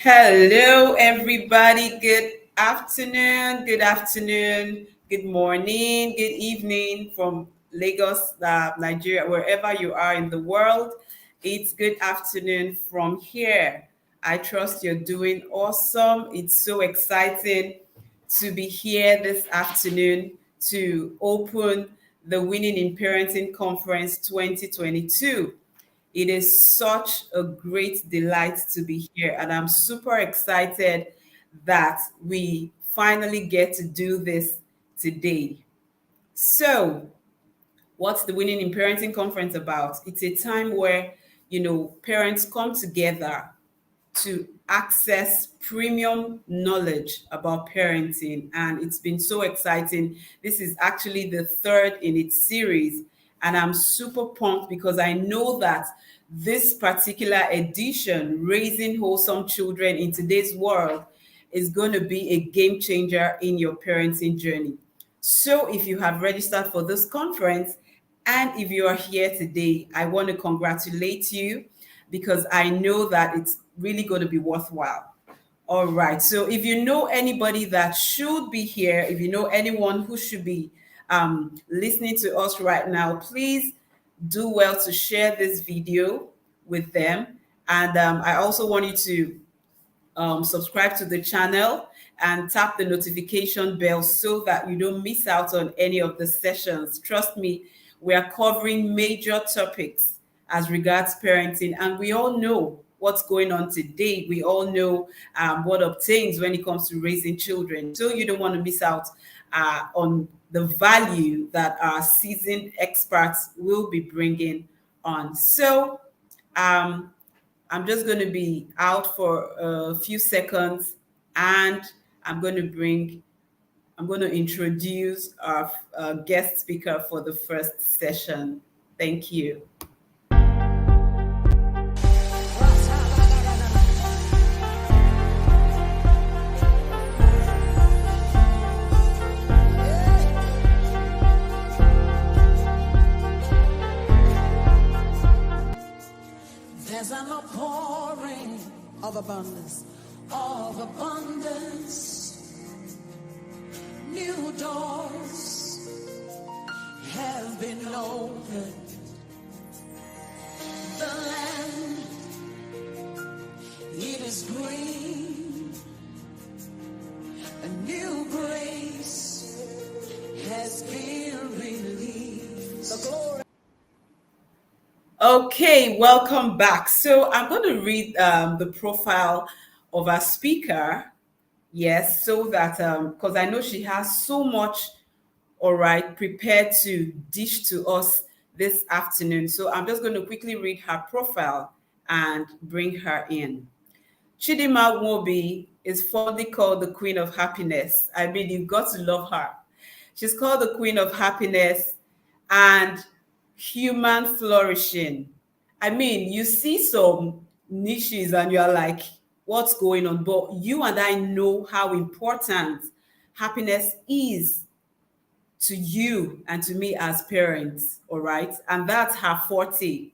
Hello, everybody. Good morning, good evening from Lagos, Nigeria, wherever you are in the world. It's good afternoon from here. I trust you're doing awesome. It's so exciting to be here this afternoon to open the Winning in Parenting Conference 2022. It is such a great delight to be here, and I'm super excited that we finally get to do this today. So, what's the Winning in Parenting Conference about? It's a time where, parents come together to access premium knowledge about parenting. And it's been so exciting. This is actually the third in its series. And I'm super pumped because I know that this particular edition, Raising Wholesome Children in Today's World, is going to be a game changer in your parenting journey. So if you have registered for this conference and if you are here today, I want to congratulate you because I know that it's really going to be worthwhile. All right. So if you know anybody that should be here, if you know anyone who should be listening to us right now, please do well to share this video with them. And I also want you to subscribe to the channel and tap the notification bell so that you don't miss out on any of the sessions. Trust me, we are covering major topics as regards parenting, and we all know what's going on today. We all know what obtains when it comes to raising children. So you don't want to miss out on the value that our seasoned experts will be bringing on. So I'm just going to be out for a few seconds, and I'm going to introduce our guest speaker for the first session. Thank you. There's an outpouring of abundance, New doors have been opened. The land, it is green. A new grace has been released. The glory. Okay, welcome back. So I'm going to read the profile of our speaker. Yes, so that because I know she has so much, all right, prepared to dish to us this afternoon. So I'm just going to quickly read her profile and bring her in. Dinma Nwobi is fondly called the Queen of Happiness. I mean, you've got to love her. She's called the Queen of Happiness and human flourishing. I mean, you see some niches and you're like, what's going on? But you and I know how important happiness is to you and to me as parents, all right? And that's her forte.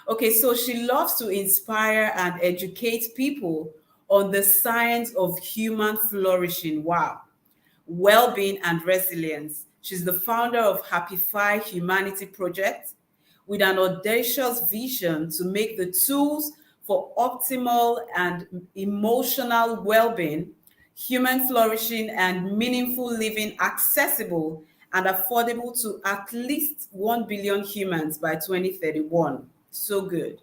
Okay, so she loves to inspire and educate people on the science of human flourishing. Wow. Well-being and resilience. She's the founder of Happify Humanity Project with an audacious vision to make the tools for optimal and emotional well-being, human flourishing, and meaningful living accessible and affordable to at least 1 billion humans by 2031. So good.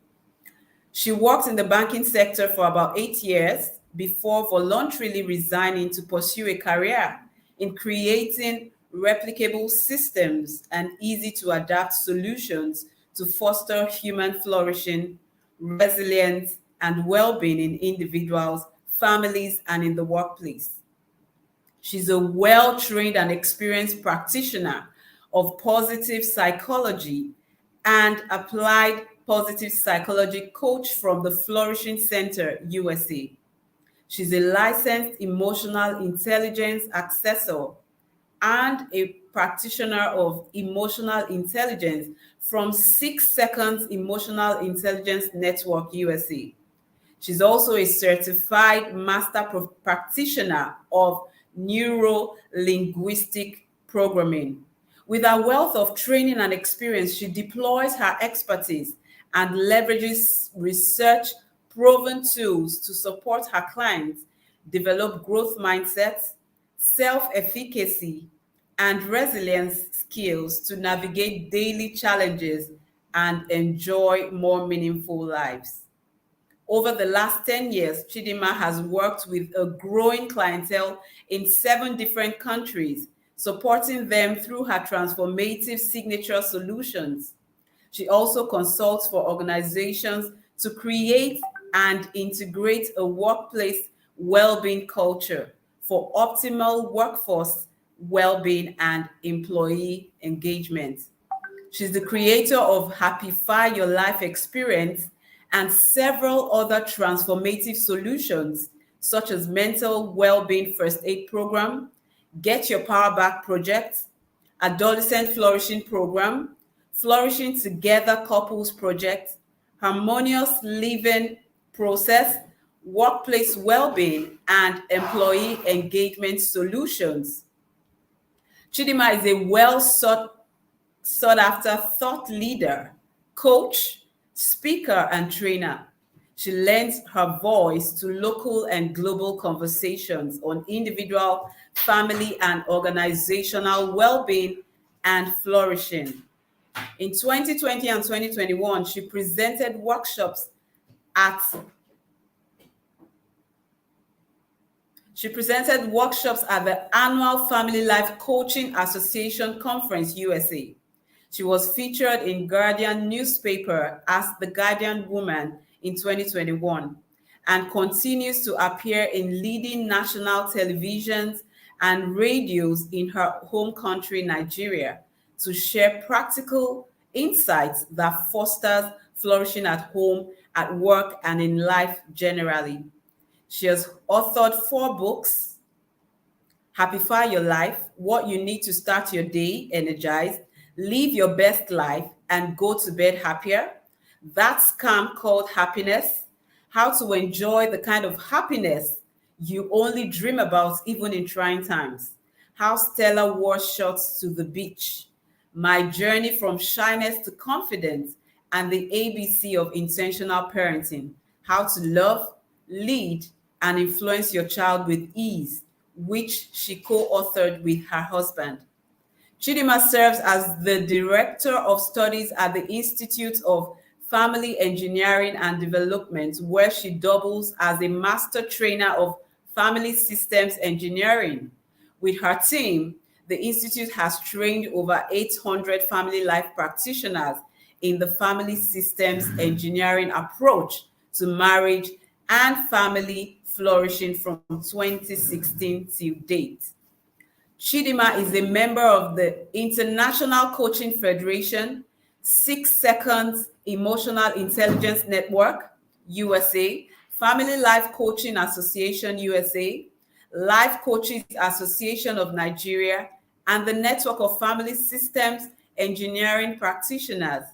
She worked in the banking sector for about 8 years before voluntarily resigning to pursue a career in creating replicable systems and easy to adapt solutions to foster human flourishing, resilience, and well-being in individuals, families, and in the workplace. She's a well-trained and experienced practitioner of positive psychology and applied positive psychology coach from the Flourishing Center, USA. She's a licensed emotional intelligence assessor and a practitioner of emotional intelligence from 6 Seconds Emotional Intelligence Network, USA. She's also a certified master practitioner of neuro linguistic programming. With her wealth of training and experience, she deploys her expertise and leverages research proven tools to support her clients develop growth mindsets, self efficacy, and resilience skills to navigate daily challenges and enjoy more meaningful lives. Over the last 10 years, Chidima has worked with a growing clientele in 7 different countries, supporting them through her transformative signature solutions. She also consults for organizations to create and integrate a workplace well-being culture for optimal workforce well-being and employee engagement. She's the creator of Happify Your Life Experience and several other transformative solutions, such as Mental Wellbeing First Aid Program, Get Your Power Back Project, Adolescent Flourishing Program, Flourishing Together Couples Project, Harmonious Living Process, Workplace Wellbeing, and Employee Engagement Solutions. Chidima is a well sought after thought leader, coach, speaker, and trainer. She lends her voice to local and global conversations on individual, family, and organizational well being and flourishing. In 2020 and 2021, at she presented workshops at the annual Family Life Coaching Association Conference USA. She was featured in Guardian newspaper as the Guardian Woman in 2021 and continues to appear in leading national televisions and radios in her home country, Nigeria, to share practical insights that fosters flourishing at home, at work, and in life generally. She has authored 4 books: Happify Your Life, What You Need to Start Your Day Energized, Live Your Best Life, and Go to Bed Happier, That Scam Called Happiness, How to Enjoy the Kind of Happiness You Only Dream About Even in Trying Times, How Stella Wore Shorts to the Beach, My Journey from Shyness to Confidence, and the ABC of Intentional Parenting, How to Love, Lead, and Influence Your Child with Ease, which she co-authored with her husband. Chidima serves as the Director of Studies at the Institute of Family Engineering and Development, where she doubles as a Master Trainer of Family Systems Engineering. With her team, the Institute has trained over 800 family life practitioners in the family systems engineering approach to marriage and family flourishing from 2016 till date. Chidima is a member of the International Coaching Federation, 6 Seconds Emotional Intelligence Network, USA, Family Life Coaching Association, USA, Life Coaches Association of Nigeria, and the Network of Family Systems Engineering Practitioners.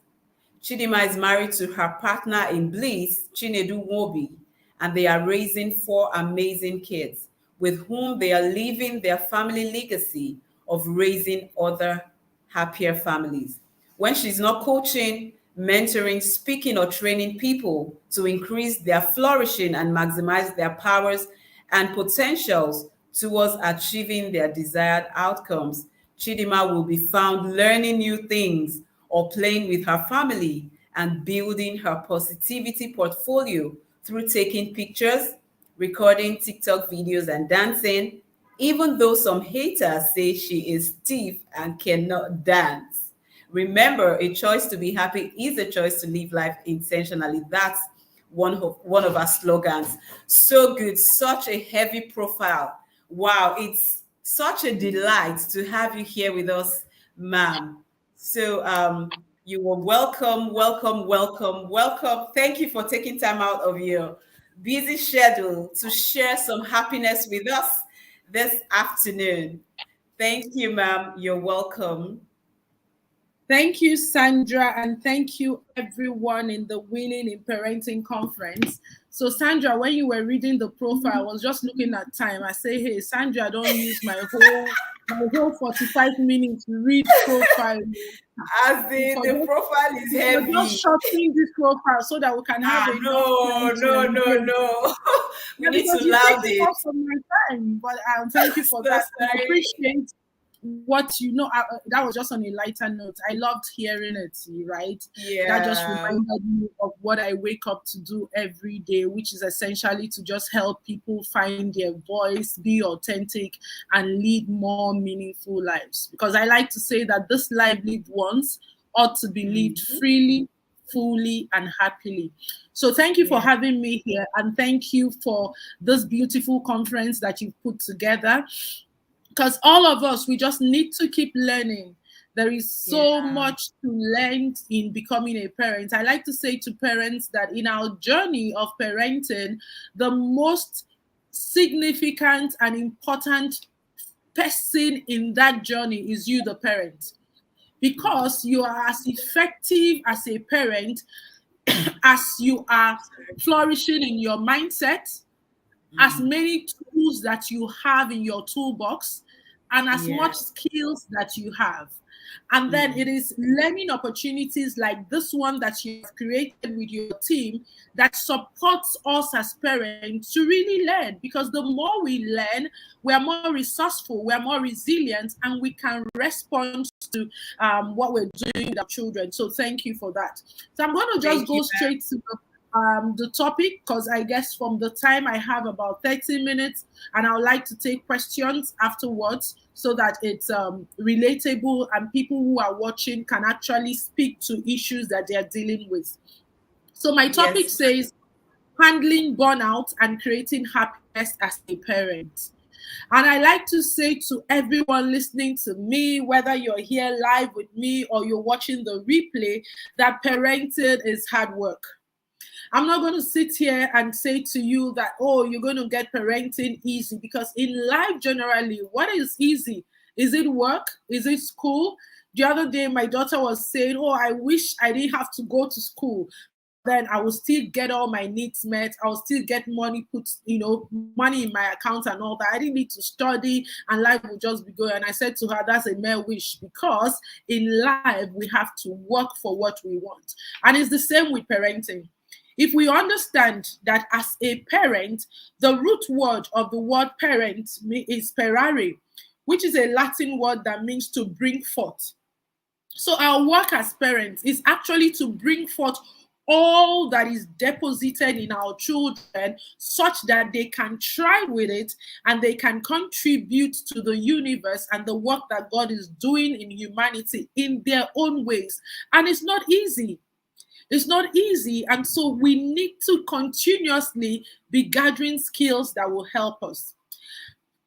Chidima is married to her partner in bliss, Dinma Nwobi, and they are raising 4 amazing kids with whom they are leaving their family legacy of raising other happier families. When she's not coaching, mentoring, speaking, or training people to increase their flourishing and maximize their powers and potentials towards achieving their desired outcomes, Chidima will be found learning new things or playing with her family and building her positivity portfolio through taking pictures, recording TikTok videos, and dancing, even though some haters say she is stiff and cannot dance. Remember, a choice to be happy is a choice to live life intentionally. That's one of our slogans. So good, such a heavy profile. Wow, it's such a delight to have you here with us, ma'am. So you were welcome, welcome, welcome, welcome. Thank you for taking time out of your busy schedule to share some happiness with us this afternoon. Thank you, ma'am. You're welcome. Thank you, Sandra, and thank you everyone in the Winning in Parenting conference. So, Sandra, when you were reading the profile, I was just looking at time. I say, hey, Sandra, don't use my whole 45 minutes to read profile. As the profile is For just heavy. shortening this profile so that we can have Ah, enough no, time to no, no, engage. no. We Yeah, need because to you've loud taken it. most of my time, but thank you for So that. And I sorry. appreciate what you know. That was just on a lighter note. I loved hearing it, right? That just Yeah. reminded me of what I wake up to do every day, which is essentially to just help people find their voice, be authentic, and lead more meaningful lives. Because I like to say that this life lived once ought to be lived Mhm. freely, fully, and happily. So thank you for Yeah. having me here, and thank you for this beautiful conference that you've put together. Because all of us, we just need to keep learning. There is so Yeah. much to learn in becoming a parent. I like to say to parents that in our journey of parenting, the most significant and important person in that journey is you, the parent, because you are as effective as a parent as you are flourishing in your mindset, as Mm. many tools that you have in your toolbox, and as much Yeah. skills that you have. And then Mm. it is learning opportunities like this one that you have created with your team that supports us as parents to really learn. Because the more we learn, we are more resourceful, we are more resilient, and we can respond to what we're doing with our children. So thank you for that. So I'm going to just Thank you, go straight to the topic, because I guess from the time I have about 30 minutes, and I would like to take questions afterwards so that it's relatable and people who are watching can actually speak to issues that they are dealing with. So my ma'am. topic Yes, ma'am. says handling burnout and creating happiness as a parent. And I like to say to everyone listening to me, whether you're here live with me or you're watching the replay, that parenting is hard work. I'm not going to sit here and say to you that, oh, you're going to get parenting easy, because in life, generally, what is easy? Is it work? Is it school? The other day, my daughter was saying, oh, I wish I didn't have to go to school. But then I will still get all my needs met. I will still get money put, money in my account and all that. I didn't need to study and life will just be going. And I said to her, that's a mere wish, because in life, we have to work for what we want. And it's the same with parenting. If we understand that as a parent, the root word of the word parent is perare, which is a Latin word that means to bring forth. So our work as parents is actually to bring forth all that is deposited in our children such that they can thrive with it and they can contribute to the universe and the work that God is doing in humanity in their own ways. And it's not easy. It's not easy. And so we need to continuously be gathering skills that will help us.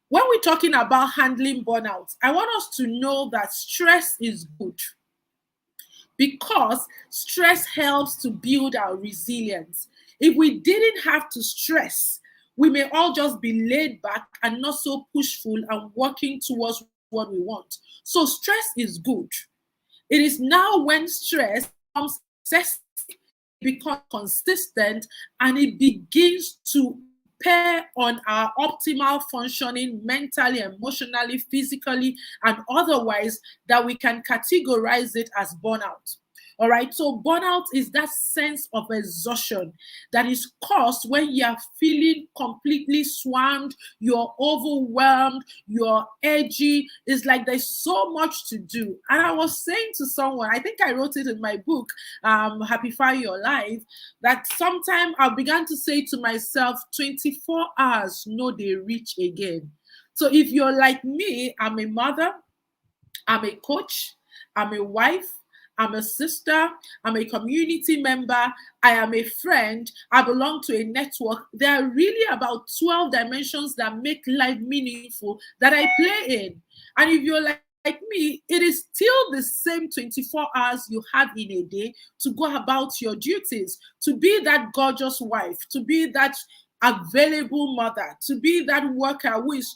When we're talking about handling burnout, I want us to know that stress is good, because stress helps to build our resilience. If we didn't have to stress, we may all just be laid back and not so pushful and working towards what we want. So stress is good. It is now when stress becomes excessive, it becomes consistent, and it begins to impair on our optimal functioning mentally, emotionally, physically, and otherwise, that we can categorize it as burnout. All right, so burnout is that sense of exhaustion that is caused when you are feeling completely swamped, you're overwhelmed, you're edgy. It's like there's so much to do. And I was saying to someone, I think I wrote it in my book, Happify Your Life, that sometime I began to say to myself, 24 hours, no, they reach again. So if you're like me, I'm a mother, I'm a coach, I'm a wife, I'm a sister, I'm a community member, I am a friend, I belong to a network. There are really about 12 dimensions that make life meaningful that I play in. And if you're like me, it is still the same 24 hours you have in a day to go about your duties, to be that gorgeous wife, to be that available mother, to be that worker who is,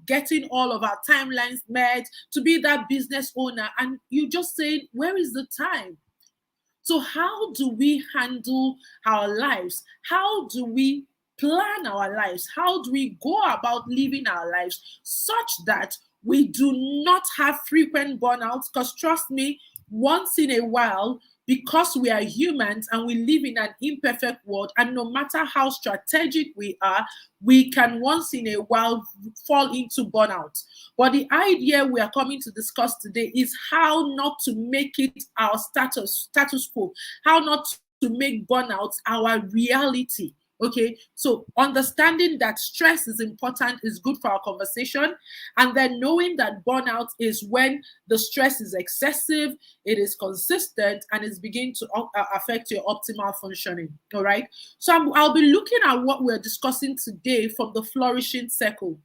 getting all of our timelines met, to be that business owner, and you just say, where is the time? So, how do we handle our lives? How do we plan our lives? How do we go about living our lives such that we do not have frequent burnouts? Because trust me, once in a while, because we are humans and we live in an imperfect world, and no matter how strategic we are, we can once in a while fall into burnout. But the idea we are coming to discuss today is how not to make it our status quo, how not to make burnout our reality. Okay, so understanding that stress is important is good for our conversation, and then knowing that burnout is when the stress is excessive, it is consistent, and it's beginning to affect your optimal functioning. All right, so I'll be looking at what we're discussing today from the flourishing circle.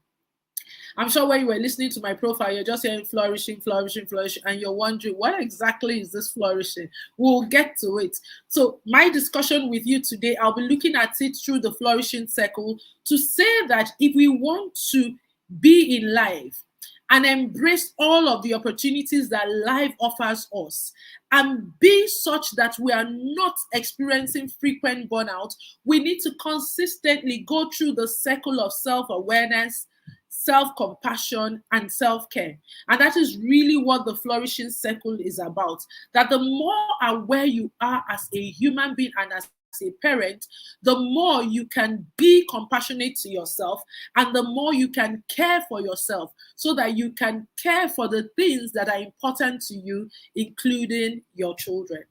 I'm sure when you were listening to my profile, you're just hearing flourishing, flourishing, flourishing, and you're wondering, what exactly is this flourishing? We'll get to it. So, my discussion with you today, I'll be looking at it through the flourishing circle to say that if we want to be in life and embrace all of the opportunities that life offers us and be such that we are not experiencing frequent burnout, we need to consistently go through the circle of self-awareness, self-compassion, and self-care. And that is really what the flourishing circle is about. That the more aware you are as a human being and as a parent, the more you can be compassionate to yourself and the more you can care for yourself so that you can care for the things that are important to you, including your children.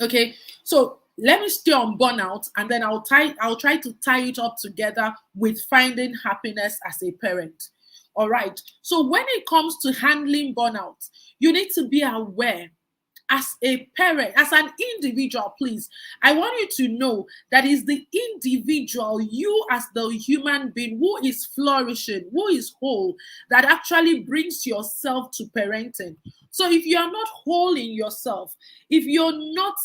Okay, so let me stay on burnout and then I'll try to tie it up together with finding happiness as a parent. All right, so when it comes to handling burnout, you need to be aware as a parent, as an individual. Please, I want you to know that is the individual, you as the human being who is flourishing, who is whole, that actually brings yourself to parenting. So if you are not whole in yourself, if you're not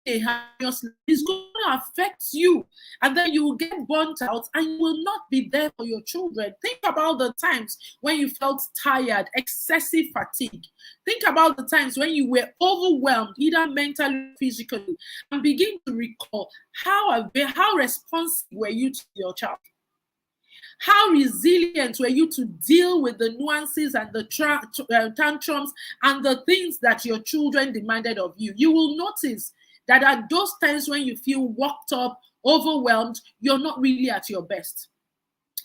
a happiness, it's going to affect you, and then you will get burnt out and you will not be there for your children. Think about the times when you felt tired, excessive fatigue. Think about the times when you were overwhelmed, either mentally or physically, and begin to recall how responsive were you to your child. How resilient were you to deal with the nuances and the tantrums and the things that your children demanded of you? You will notice that at those times when you feel worked up, overwhelmed, you're not really at your best.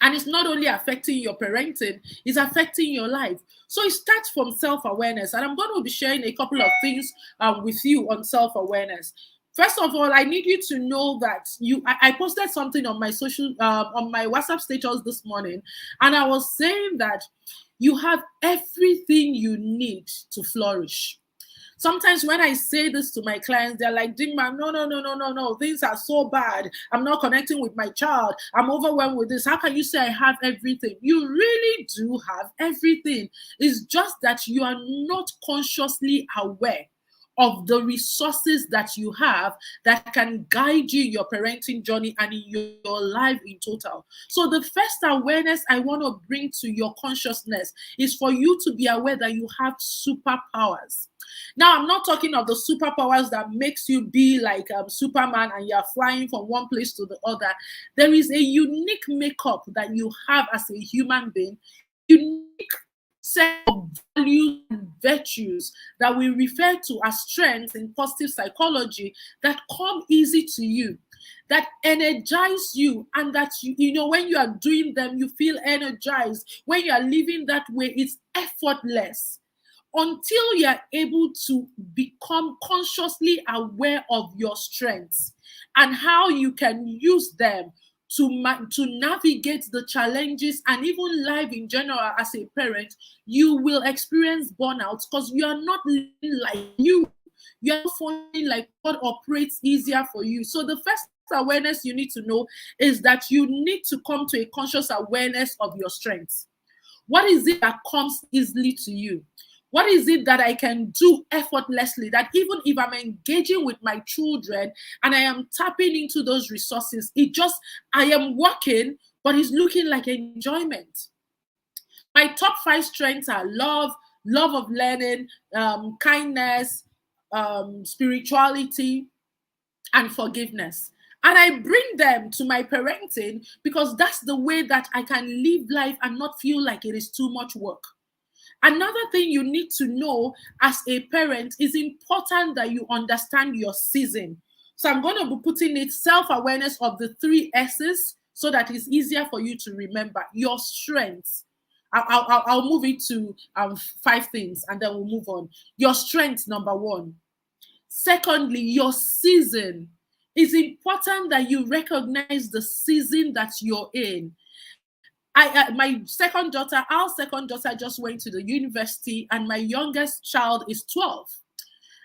And it's not only affecting your parenting, it's affecting your life. So it starts from self-awareness. And I'm going to be sharing a couple of things with you on self-awareness. First of all, I need you to know that I posted something on my on my WhatsApp status this morning, and I was saying that you have everything you need to flourish. Sometimes when I say this to my clients, they're like, Dinma, no. Things are so bad. I'm not connecting with my child. I'm overwhelmed with this. How can you say I have everything? You really do have everything. It's just that you are not consciously aware of the resources that you have that can guide you in your parenting journey and in your life in total. So the first awareness I want to bring to your consciousness is for you to be aware that you have superpowers. Now, I'm not talking of the superpowers that makes you be like Superman and you're flying from one place to the other. There is a unique makeup that you have as a human being, unique set of values and virtues that we refer to as strengths in positive psychology that come easy to you, that energize you, and that when you are doing them, you feel energized. When you are living that way, it's effortless. Until you are able to become consciously aware of your strengths and how you can use them to navigate the challenges and even life in general as a parent, you will experience burnout because you are not living like you. You are feeling like what operates easier for you. So the first awareness you need to know is that you need to come to a conscious awareness of your strengths. What is it that comes easily to you? What is it that I can do effortlessly, that even if I'm engaging with my children and I am tapping into those resources, I am working, but it's looking like enjoyment. My top 5 strengths are love of learning, kindness, spirituality, and forgiveness. And I bring them to my parenting because that's the way that I can live life and not feel like it is too much work. Another thing you need to know as a parent is important that you understand your season. So I'm going to be putting it self-awareness of the 3 S's so that it's easier for you to remember. Your strengths. I'll move it to 5 things and then we'll move on. Your strengths, number 1. Secondly, your season. It's important that you recognize the season that you're in. Our second daughter just went to the university, and my youngest child is 12.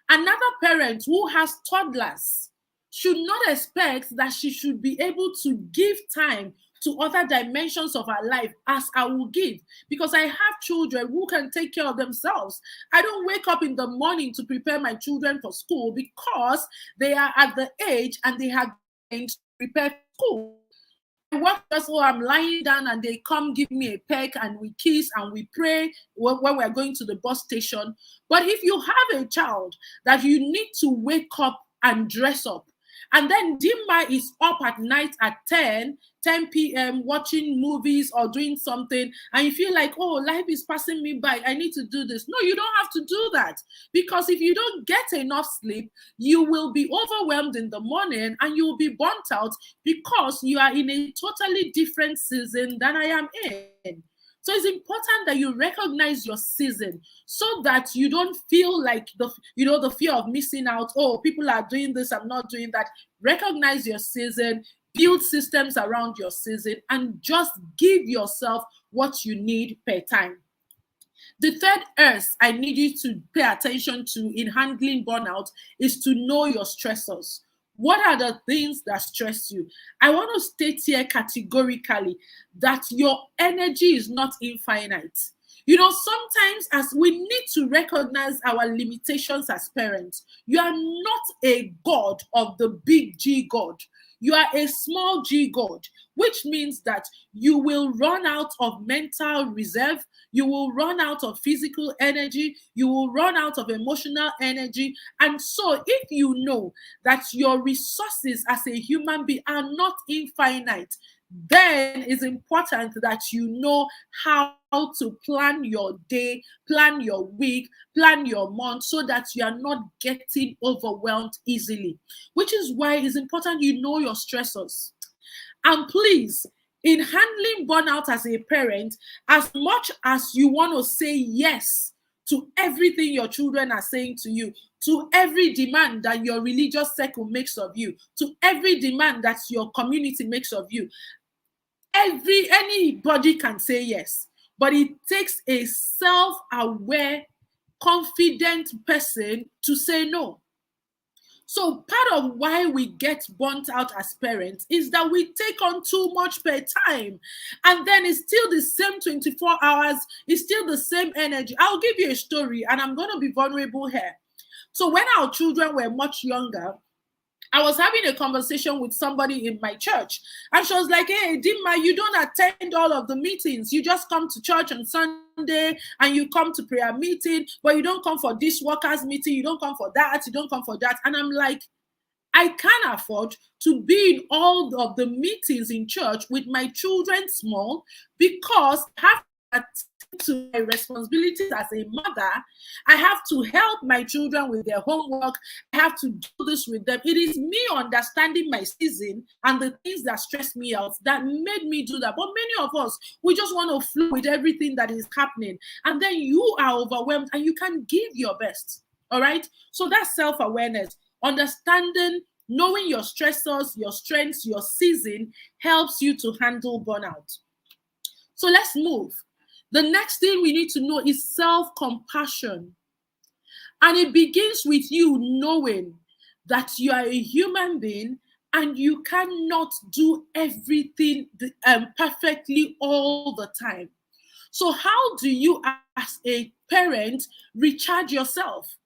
Another parent who has toddlers should not expect that she should be able to give time to other dimensions of her life as I will give, because I have children who can take care of themselves. I don't wake up in the morning to prepare my children for school because they are at the age and they have to prepare for school. I work just while I'm lying down and they come give me a peck and we kiss and we pray when we're going to the bus station. But if you have a child that you need to wake up and dress up, and then Dinma is up at night at 10 p.m. watching movies or doing something, and you feel like, oh, life is passing me by, I need to do this. No, you don't have to do that. Because if you don't get enough sleep, you will be overwhelmed in the morning and you will be burnt out because you are in a totally different season than I am in. So it's important that you recognize your season so that you don't feel like the fear of missing out. Oh, people are doing this, I'm not doing that. Recognize your season, build systems around your season, and just give yourself what you need per time. The third S I need you to pay attention to in handling burnout is to know your stressors. What are the things that stress you? I want to state here categorically that your energy is not infinite. Sometimes as we need to recognize our limitations as parents, you are not a God of the big G God. You are a small G God, which means that you will run out of mental reserve, you will run out of physical energy, you will run out of emotional energy. And so if you know that your resources as a human being are not infinite, then it's important that you know how to plan your day, plan your week, plan your month so that you are not getting overwhelmed easily. Which is why it's important you know your stressors. And please, in handling burnout as a parent, as much as you want to say yes to everything your children are saying to you, to every demand that your religious circle makes of you, to every demand that your community makes of you, anybody can say yes, but it takes a self-aware, confident person to say no. So part of why we get burnt out as parents is that we take on too much per time. And then it's still the same 24 hours, it's still the same energy. I'll give you a story and I'm going to be vulnerable here. So when our children were much younger, I was having a conversation with somebody in my church, and she was like, hey, Dinma, you don't attend all of the meetings. You just come to church on Sunday and you come to prayer meeting, but you don't come for this workers meeting. You don't come for that. You don't come for that. And I'm like, I can't afford to be in all of the meetings in church with my children small because I have to attend to my responsibilities as a mother. I have to help my children with their homework. I have to do this with them. It is me understanding my season and the things that stress me out that made me do that. But many of us, we just want to flow with everything that is happening. And then you are overwhelmed and you can give your best. All right? So that's self-awareness. Understanding, knowing your stressors, your strengths, your season helps you to handle burnout. So let's move. The next thing we need to know is self-compassion. And it begins with you knowing that you are a human being and you cannot do everything perfectly all the time. So how do you as a parent, recharge yourself?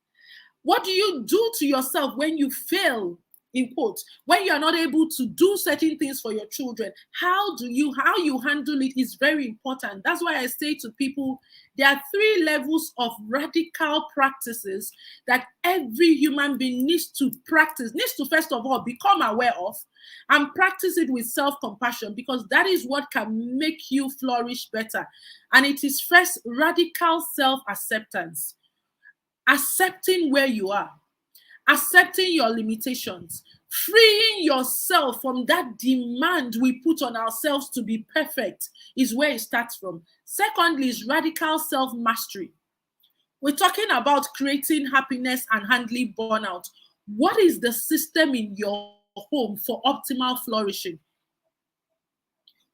What do you do to yourself when you fail, in quotes, when you are not able to do certain things for your children? How you handle it is very important. That's why I say to people, there are 3 levels of radical practices that every human being needs to practice, needs to first of all become aware of, and practice it with self-compassion, because that is what can make you flourish better. And it is first radical self-acceptance. Accepting where you are, accepting your limitations, freeing yourself from that demand we put on ourselves to be perfect is where it starts from. Secondly, is radical self-mastery. We're talking about creating happiness and handling burnout. What is the system in your home for optimal flourishing?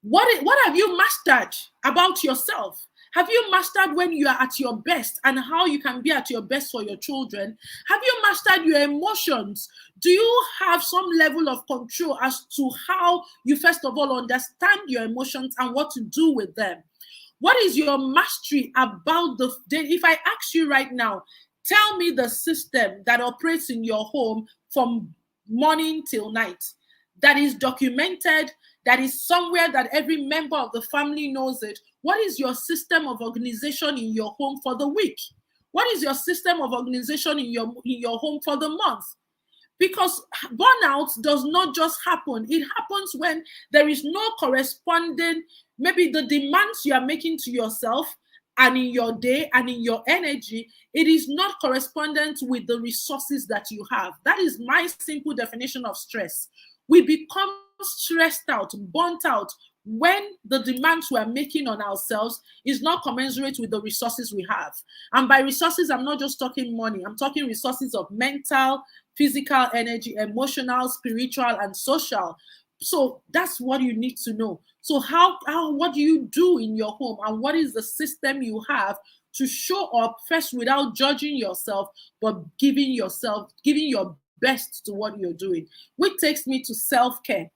What have you mastered about yourself? Have you mastered when you are at your best and how you can be at your best for your children? Have you mastered your emotions? Do you have some level of control as to how you first of all understand your emotions and what to do with them? What is your mastery about the day? If I ask you right now, tell me the system that operates in your home from morning till night, that is documented, that is somewhere that every member of the family knows it. What is your system of organization in your home for the week? What is your system of organization in your home for the month? Because burnout does not just happen. It happens when there is no corresponding, maybe the demands you are making to yourself and in your day and in your energy, it is not correspondent with the resources that you have. That is my simple definition of stress. We become stressed out, burnt out, when the demands we are making on ourselves is not commensurate with the resources we have. And by resources, I'm not just talking money. I'm talking resources of mental, physical energy, emotional, spiritual, and social. So that's what you need to know. So what do you do in your home, and what is the system you have to show up first without judging yourself, but giving your best to what you're doing? Which takes me to self-care.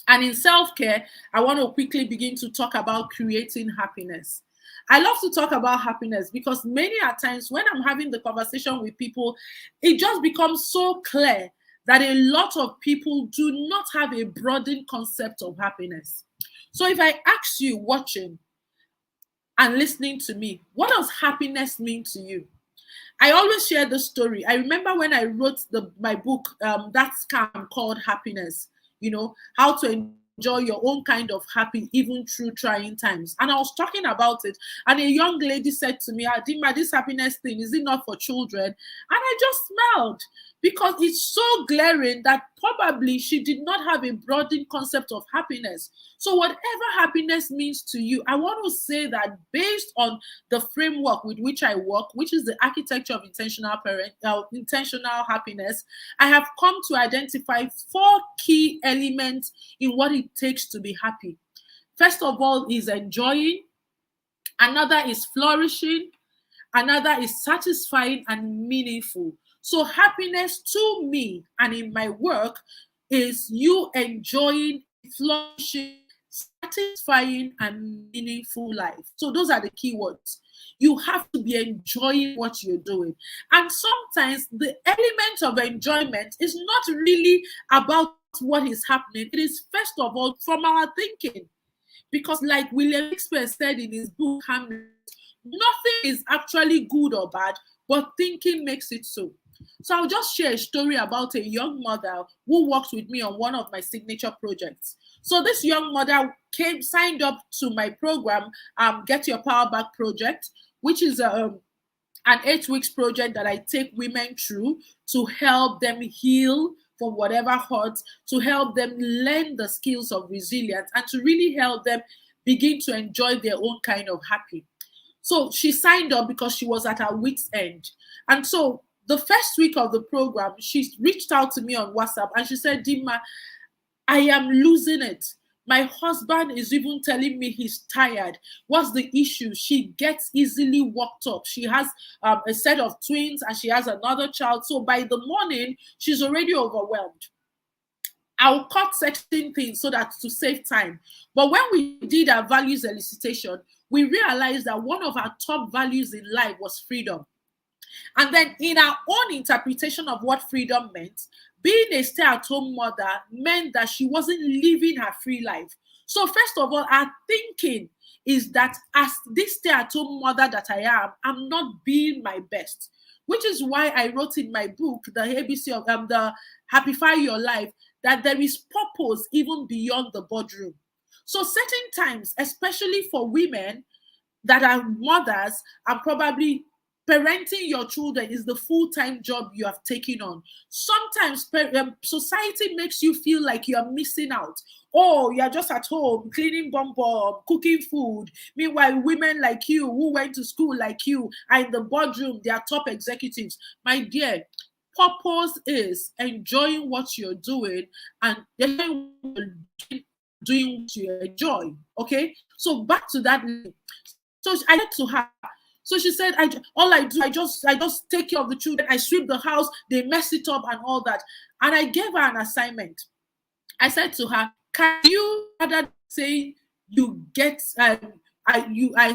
And in self-care, I want to quickly begin to talk about creating happiness. I love to talk about happiness because many a times when I'm having the conversation with people, it just becomes so clear that a lot of people do not have a broadened concept of happiness. So if I ask you watching and listening to me, what does happiness mean to you? I always share the story. I remember when I wrote my book, that scam called Happiness, how to enjoy your own kind of happy even through trying times. And I was talking about it, and a young lady said to me, Dinma, this happiness thing, is it not for children? And I just smiled, because it's so glaring that probably she did not have a broadened concept of happiness. So whatever happiness means to you, I want to say that based on the framework with which I work, which is the architecture of intentional happiness, I have come to identify 4 key elements in what it takes to be happy. First of all is enjoying. Another is flourishing. Another is satisfying and meaningful. So happiness to me and in my work is you enjoying, flourishing, satisfying, and meaningful life. So those are the key words. You have to be enjoying what you're doing. And sometimes the element of enjoyment is not really about what is happening. It is first of all from our thinking. Because like William Shakespeare said in his book, Hamlet, nothing is actually good or bad, but thinking makes it so. So I'll just share a story about a young mother who worked with me on one of my signature projects. So this young mother signed up to my program, Get Your Power Back project, which is an 8 weeks project that I take women through to help them heal from whatever hurts, to help them learn the skills of resilience, and to really help them begin to enjoy their own kind of happy. So she signed up because she was at her wit's end. And so the first week of the program, she reached out to me on WhatsApp and she said, Dinma, I am losing it. My husband is even telling me he's tired. What's the issue? She gets easily worked up. She has a set of twins and she has another child. So by the morning, she's already overwhelmed. I'll cut certain things so that to save time. But when we did our values elicitation, we realized that one of our top values in life was freedom. And then, in our own interpretation of what freedom meant, being a stay at home mother meant that she wasn't living her free life. So, first of all, our thinking is that as this stay at home mother that I am, I'm not being my best. Which is why I wrote in my book, the ABC of the Happify Your Life, that there is purpose even beyond the boardroom. So, certain times, especially for women, that are mothers and probably parenting your children is the full-time job you have taken on. Sometimes society makes you feel like you are missing out. Oh, you're just at home cleaning bomb bomb, cooking food. Meanwhile, women like you who went to school like you are in the boardroom, they are top executives. My dear, purpose is enjoying what you're doing and doing what you enjoy. Okay, so back to that. So I said to her, so she said, all I do, I just take care of the children. I sweep the house, they mess it up and all that. And I gave her an assignment. I said to her, can you rather say you get I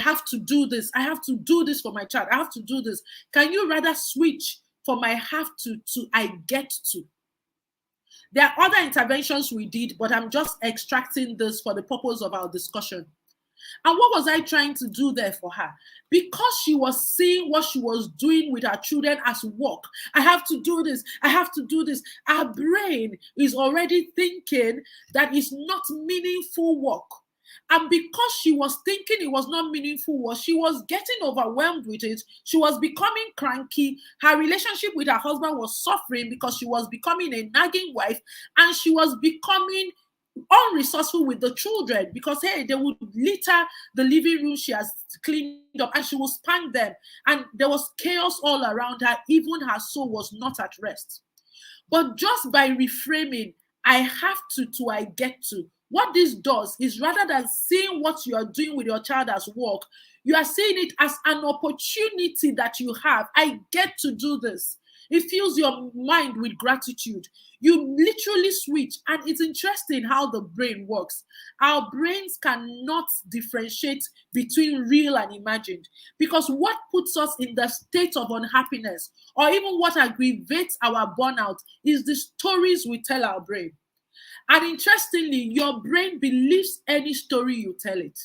have to do this. I have to do this for my child. I have to do this. Can you rather switch from I have to I get to? There are other interventions we did, but I'm just extracting this for the purpose of our discussion. And what was I trying to do there for her? Because she was seeing what she was doing with her children as work. I have to do this. I have to do this. Her brain is already thinking that it's not meaningful work. And because she was thinking it was not meaningful work, she was getting overwhelmed with it. She was becoming cranky. Her relationship with her husband was suffering because she was becoming a nagging wife, and she was becoming unresourceful with the children because hey, they would litter the living room she has cleaned up and she will spank them, and there was chaos all around her. Even her soul was not at rest. But just by reframing, I have to I get to, what this does is rather than seeing what you are doing with your child as work, you are seeing it as an opportunity that you have. I get to do this. It fills your mind with gratitude. You literally switch. And it's interesting how the brain works. Our brains cannot differentiate between real and imagined, because what puts us in the state of unhappiness or even what aggravates our burnout is the stories we tell our brain. And interestingly, your brain believes any story you tell it.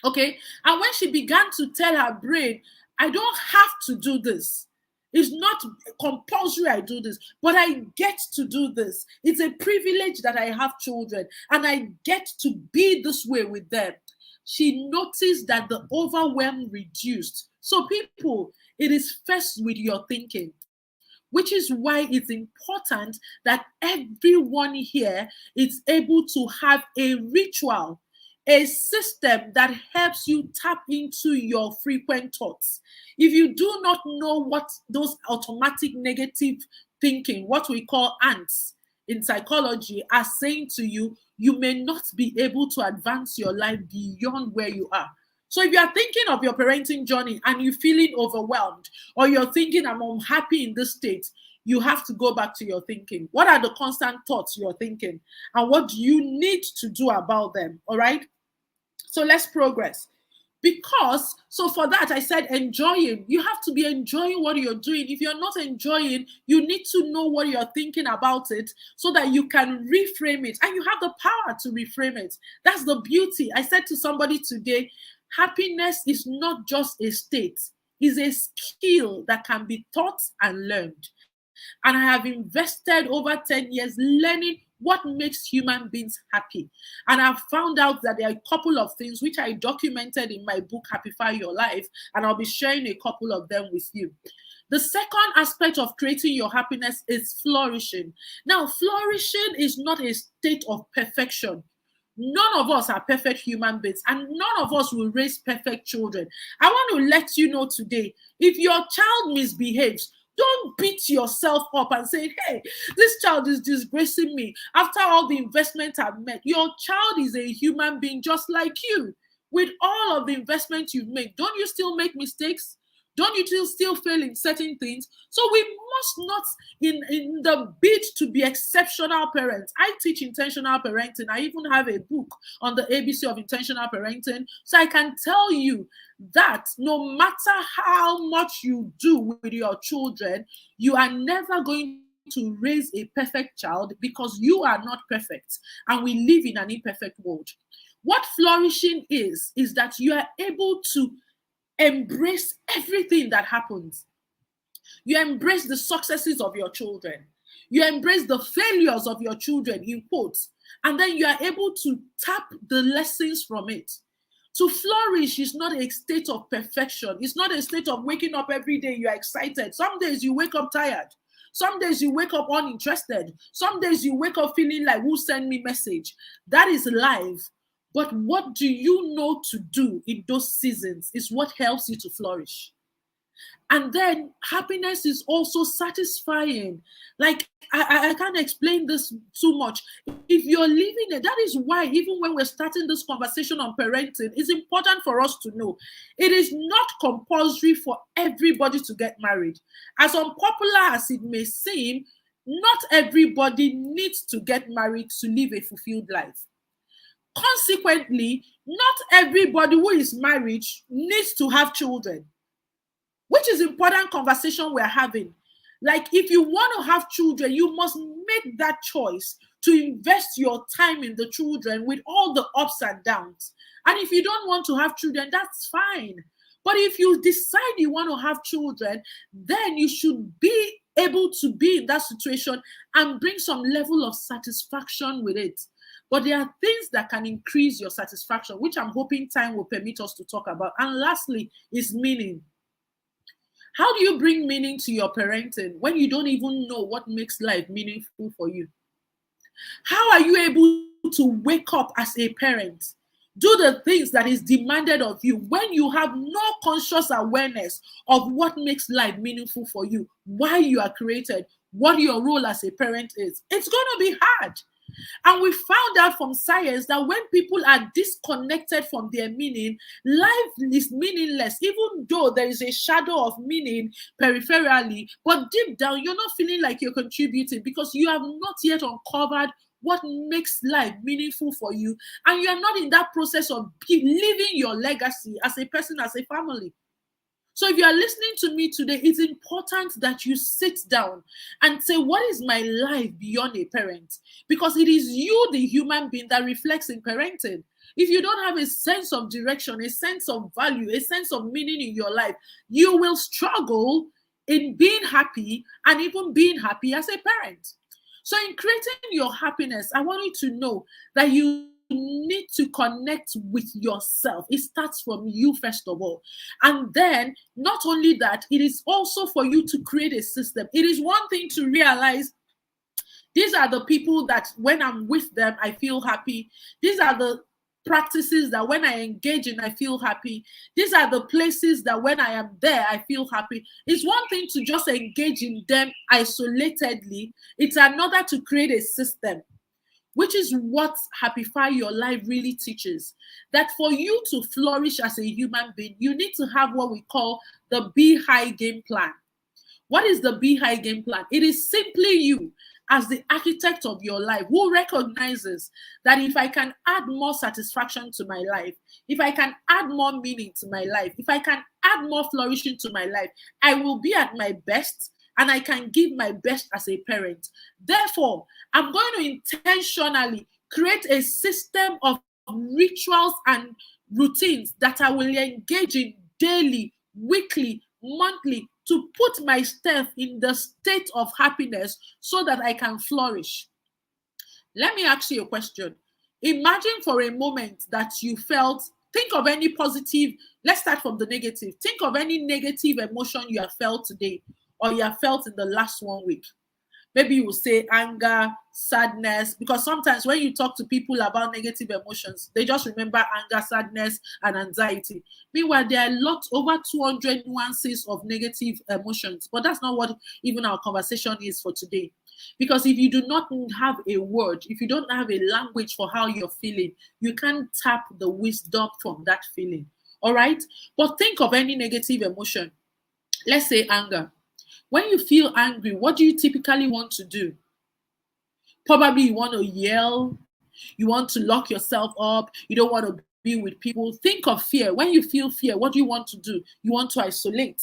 Okay? And when she began to tell her brain, I don't have to do this. It's not compulsory I do this, but I get to do this. It's a privilege that I have children and I get to be this way with them. She noticed that the overwhelm reduced. So people, it is first with your thinking, which is why it's important that everyone here is able to have a ritual, a system that helps you tap into your frequent thoughts. If you do not know what those automatic negative thinking, what we call ants in psychology, are saying to you, you may not be able to advance your life beyond where you are. So if you are thinking of your parenting journey and you're feeling overwhelmed, or you're thinking, I'm unhappy in this state, you have to go back to your thinking. What are the constant thoughts you're thinking? And what do you need to do about them? All right. So let's progress. Because, so for that, I said enjoying. You have to be enjoying what you're doing. If you're not enjoying, you need to know what you're thinking about it so that you can reframe it. And you have the power to reframe it. That's the beauty. I said to somebody today, happiness is not just a state, it's a skill that can be taught and learned. And I have invested over 10 years learning what makes human beings happy. And I've found out that there are a couple of things which I documented in my book, Happify Your Life, and I'll be sharing a couple of them with you. The second aspect of creating your happiness is flourishing. Now, flourishing is not a state of perfection. None of us are perfect human beings, and none of us will raise perfect children. I want to let you know today, if your child misbehaves, don't beat yourself up and say, hey, this child is disgracing me. After all the investment I've made, your child is a human being just like you. With all of the investment you've made, don't you still make mistakes? Don't you still fail in certain things? So we must not, in the bid to be exceptional parents. I teach intentional parenting. I even have a book on the ABC of intentional parenting. So I can tell you that no matter how much you do with your children, you are never going to raise a perfect child, because you are not perfect and we live in an imperfect world. What flourishing is that you are able to embrace everything that happens. You embrace the successes of your children. You embrace the failures of your children, in quotes, and then you are able to tap the lessons from it. To flourish is not a state of perfection. It's not a state of waking up every day, you're excited. Some days you wake up tired. Some days you wake up uninterested. Some days you wake up feeling like, who sent me message? That is life. But what do you know to do in those seasons is what helps you to flourish. And then happiness is also satisfying. Like, I can't explain this too much. If you're living it, that is why even when we're starting this conversation on parenting, it's important for us to know it is not compulsory for everybody to get married. As unpopular as it may seem, not everybody needs to get married to live a fulfilled life. Consequently, not everybody who is married needs to have children, which is important conversation we're having. Like, if you want to have children, you must make that choice to invest your time in the children with all the ups and downs. And if you don't want to have children, that's fine. But if you decide you want to have children, then you should be able to be in that situation and bring some level of satisfaction with it. But there are things that can increase your satisfaction, which I'm hoping time will permit us to talk about. And lastly is meaning. How do you bring meaning to your parenting when you don't even know what makes life meaningful for you? How are you able to wake up as a parent, do the things that is demanded of you when you have no conscious awareness of what makes life meaningful for you, why you are created, what your role as a parent is? It's going to be hard. And we found out from science that when people are disconnected from their meaning, life is meaningless, even though there is a shadow of meaning peripherally. But deep down, you're not feeling like you're contributing because you have not yet uncovered what makes life meaningful for you. And you're not in that process of living your legacy as a person, as a family. So if you are listening to me today, it's important that you sit down and say, what is my life beyond a parent? Because it is you, the human being, that reflects in parenting. If you don't have a sense of direction, a sense of value, a sense of meaning in your life, you will struggle in being happy and even being happy as a parent. So in creating your happiness, I want you to know that you need to connect with yourself. It starts from you first of all. And then not only that, it is also for you to create a system. It is one thing to realize these are the people that when I'm with them, I feel happy. These are the practices that when I engage in, I feel happy. These are the places that when I am there, I feel happy. It's one thing to just engage in them isolatedly. It's another to create a system, which is what Happify Your Life really teaches. That for you to flourish as a human being, you need to have what we call the Beehive game plan. What is the Beehive game plan? It is simply you as the architect of your life who recognizes that if I can add more satisfaction to my life, if I can add more meaning to my life, if I can add more flourishing to my life, I will be at my best and I can give my best as a parent. Therefore, I'm going to intentionally create a system of rituals and routines that I will engage in daily, weekly, monthly, to put myself in the state of happiness so that I can flourish. Let me ask you a question. Imagine for a moment that you felt, think of any positive, let's start from the negative. Think of any negative emotion you have felt today or you have felt in the last 1 week. Maybe you will say anger, sadness, because sometimes when you talk to people about negative emotions, they just remember anger, sadness, and anxiety. Meanwhile, there are lots, over 200 nuances of negative emotions, but that's not what even our conversation is for today. Because if you do not have a word, if you don't have a language for how you're feeling, you can't tap the wisdom from that feeling. All right? But think of any negative emotion. Let's say anger. When you feel angry, what do you typically want to do? Probably you want to yell, you want to lock yourself up, you don't want to be with people. Think of fear. When you feel fear, what do you want to do? You want to isolate.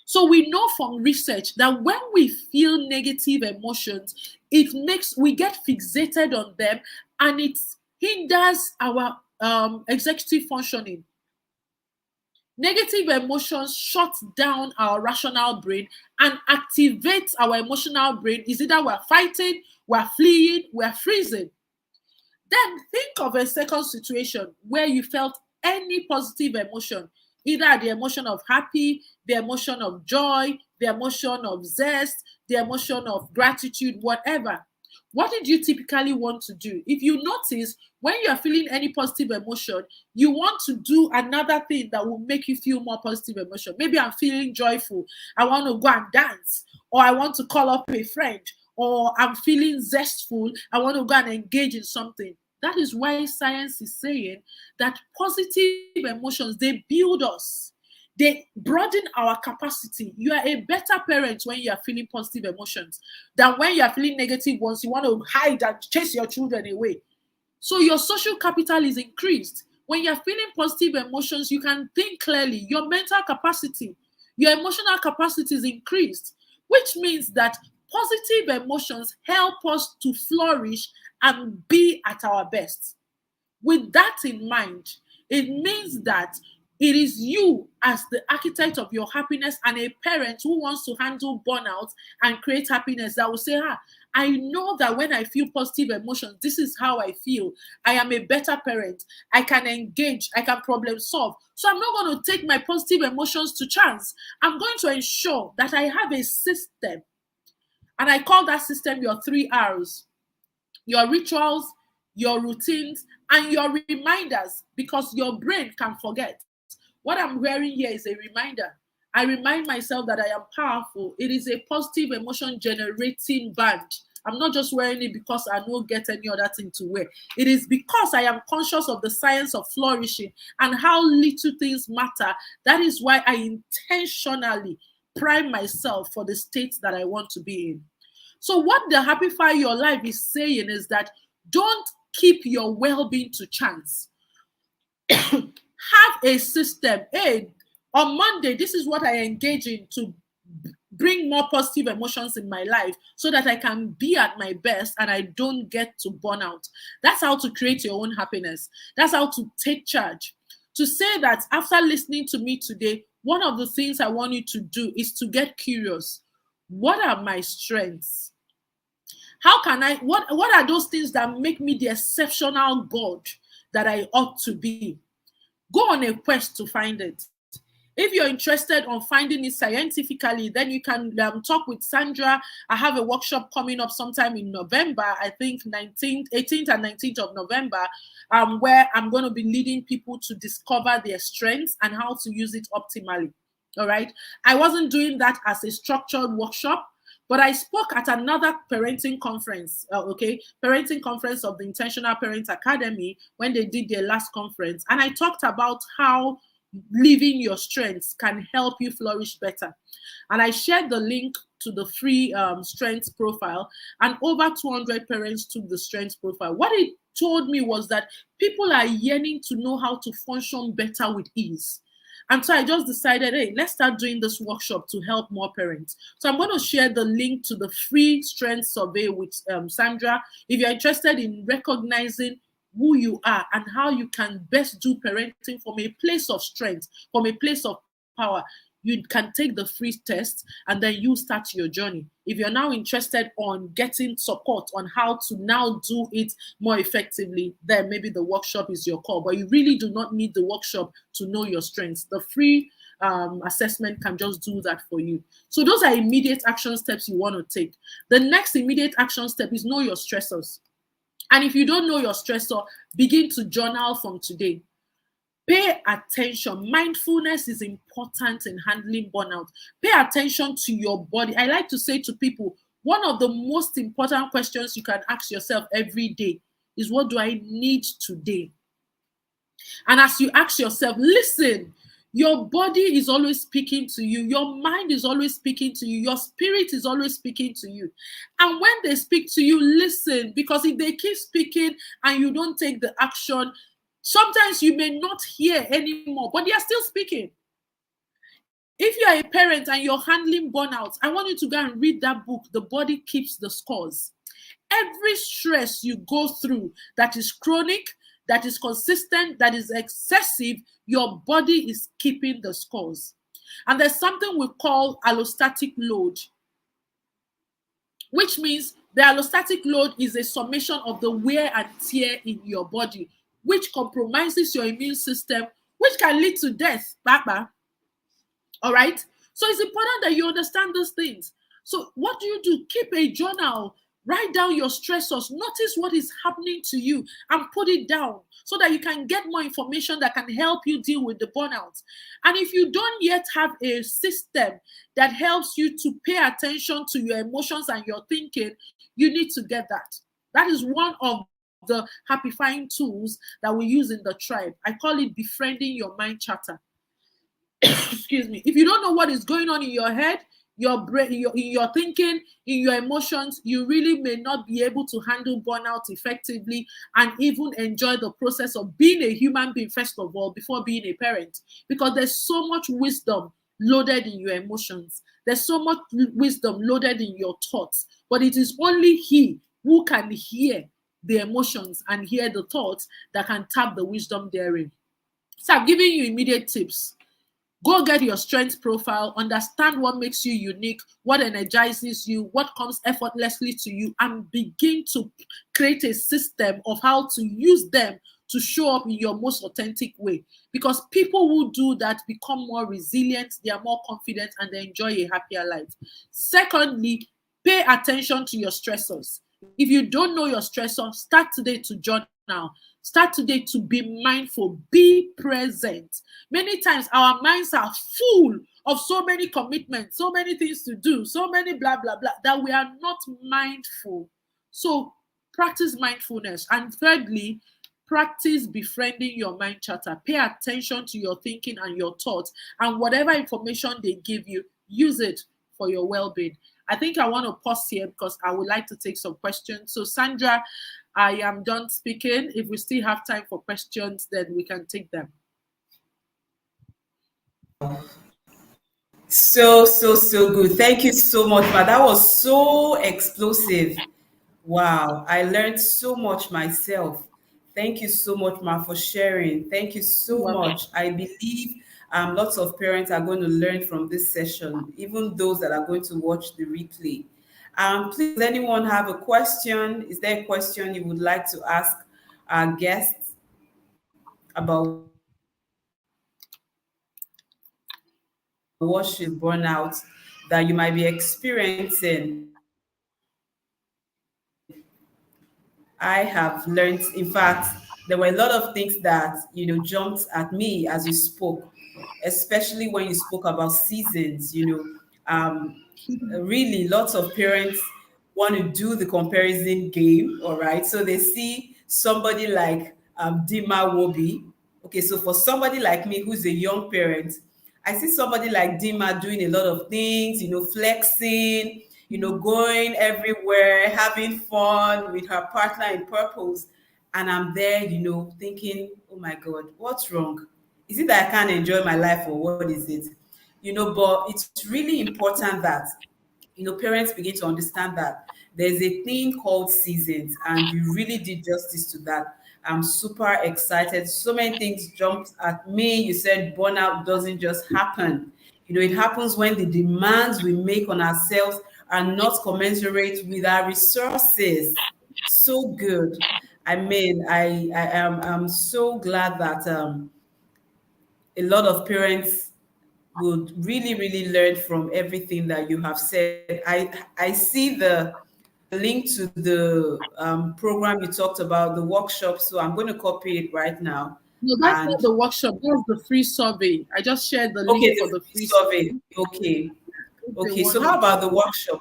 So we know from research that when we feel negative emotions, it makes we get fixated on them, and it hinders our executive functioning. Negative emotions shut down our rational brain and activate our emotional brain. Is either we're fighting, we're fleeing, we're freezing. Then think of a second situation where you felt any positive emotion, either the emotion of happy, the emotion of joy, the emotion of zest, the emotion of gratitude, whatever. What did you typically want to do? If you notice, when you are feeling any positive emotion, you want to do another thing that will make you feel more positive emotion. Maybe I'm feeling joyful. I want to go and dance, or I want to call up a friend, or I'm feeling zestful. I want to go and engage in something. That is why science is saying that positive emotions, they build us. They broaden our capacity. You are a better parent when you are feeling positive emotions than when you are feeling negative ones. You want to hide and chase your children away. So your social capital is increased. When you're feeling positive emotions, you can think clearly. Your mental capacity, your emotional capacity is increased, which means that positive emotions help us to flourish and be at our best. With that in mind, it means that it is you as the architect of your happiness and a parent who wants to handle burnout and create happiness that will say, I know that when I feel positive emotions, this is how I feel. I am a better parent. I can engage. I can problem solve. So I'm not going to take my positive emotions to chance. I'm going to ensure that I have a system. And I call that system your 3 R's: your rituals, your routines, and your reminders, because your brain can forget. What I'm wearing here is a reminder. I remind myself that I am powerful. It is a positive emotion generating band. I'm not just wearing it because I don't get any other thing to wear. It is because I am conscious of the science of flourishing and how little things matter. That is why I intentionally prime myself for the state that I want to be in. So, what the Happify Your Life is saying is that don't keep your well being to chance. Have a system. Hey, on Monday, this is what I engage in to bring more positive emotions in my life so that I can be at my best and I don't get to burn out. That's how to create your own happiness. That's how to take charge. To say that after listening to me today, one of the things I want you to do is to get curious. What are my strengths? How can I, what are those things that make me the exceptional God that I ought to be? Go on a quest to find it. If you're interested on finding it scientifically, then you can talk with Sandra. I have a workshop coming up sometime in November, I think 18th and 19th of November, where I'm going to be leading people to discover their strengths and how to use it optimally. All right. I wasn't doing that as a structured workshop, but I spoke at another parenting conference, parenting conference of the Intentional Parent Academy when they did their last conference. And I talked about how living your strengths can help you flourish better. And I shared the link to the free strengths profile, and over 200 parents took the strengths profile. What it told me was that people are yearning to know how to function better with ease. And so I just decided, hey, let's start doing this workshop to help more parents. So I'm going to share the link to the free strength survey with Sandra. If you're interested in recognizing who you are and how you can best do parenting from a place of strength, from a place of power, you can take the free test and then you start your journey. If you're now interested on getting support on how to now do it more effectively, then maybe the workshop is your call. But you really do not need the workshop to know your strengths. The free assessment can just do that for you. So those are immediate action steps you want to take. The next immediate action step is know your stressors. And if you don't know your stressor, begin to journal from today. Pay attention. Mindfulness is important in handling burnout. Pay attention to your body. I like to say to people, one of the most important questions you can ask yourself every day is, what do I need today? And as you ask yourself, listen, Your body is always speaking to you. Your mind is always speaking to you. Your spirit is always speaking to you. And when they speak to you, listen, because if they keep speaking and you don't take the action, sometimes you may not hear anymore, but they are still speaking. If you are a parent and you're handling burnout, I want you to go and read that book, The Body Keeps the Scores. Every stress you go through that is chronic, that is consistent, that is excessive, your body is keeping the scores. And there's something we call allostatic load, which means the allostatic load is a summation of the wear and tear in your body, which compromises your immune system, which can lead to death. Baba. All right. So it's important that you understand those things. So what do? Keep a journal. Write down your stressors. Notice what is happening to you and put it down so that you can get more information that can help you deal with the burnout. And if you don't yet have a system that helps you to pay attention to your emotions and your thinking, you need to get that. That is one of the happifying tools that we use in the tribe. I call it befriending your mind chatter. Excuse me. If you don't know what is going on in your head, your brain, in your thinking, in your emotions, you really may not be able to handle burnout effectively and even enjoy the process of being a human being, first of all, before being a parent. Because there's so much wisdom loaded in your emotions. There's so much wisdom loaded in your thoughts. But it is only he who can hear the emotions and hear the thoughts that can tap the wisdom therein. So I'm giving you immediate tips. Go get your strength profile, understand what makes you unique, what energizes you, what comes effortlessly to you, and begin to create a system of how to use them to show up in your most authentic way. Because people who do that become more resilient, they are more confident, and they enjoy a happier life. Secondly, pay attention to your stressors. If you don't know your stressor, start today to journal. Start today to be mindful, be present. Many times our minds are full of so many commitments, so many things to do, so many blah, blah, blah, that we are not mindful. So practice mindfulness. And thirdly, practice befriending your mind chatter. Pay attention to your thinking and your thoughts, and whatever information they give you, use it for your well-being. I think I want to pause here because I would like to take some questions. So Sandra, I am done speaking. If we still have time for questions, then we can take them. So good. Thank you so much, ma. That was so explosive. Wow, I learned so much myself. Thank you so much, ma, for sharing. Thank you You're so welcome. much. I believe lots of parents are going to learn from this session, even those that are going to watch the replay. Please, does anyone have a question? Is there a question you would like to ask our guests about what should burnout that you might be experiencing? I have learned, in fact, there were a lot of things that jumped at me as you spoke, especially when you spoke about seasons. Really, lots of parents want to do the comparison game, all right? So they see somebody like Dinma Nwobi. Okay, so for somebody like me who's a young parent, I see somebody like Dinma doing a lot of things, flexing, going everywhere, having fun with her partner in purpose. And I'm there, thinking, oh my God, what's wrong? Is it that I can't enjoy my life or what is it? But it's really important that parents begin to understand that there's a thing called seasons, and you really did justice to that. I'm super excited. So many things jumped at me. You said burnout doesn't just happen. It happens when the demands we make on ourselves are not commensurate with our resources. So good. I'm so glad that a lot of parents would really learn from everything that you have said. I see the link to the program you talked about, the workshop, so I'm going to copy it right now. No, that's And not the workshop. That's the free survey. I just shared the okay, link the for the free free survey. survey. Okay. If they Okay, so want how to about the join, workshop?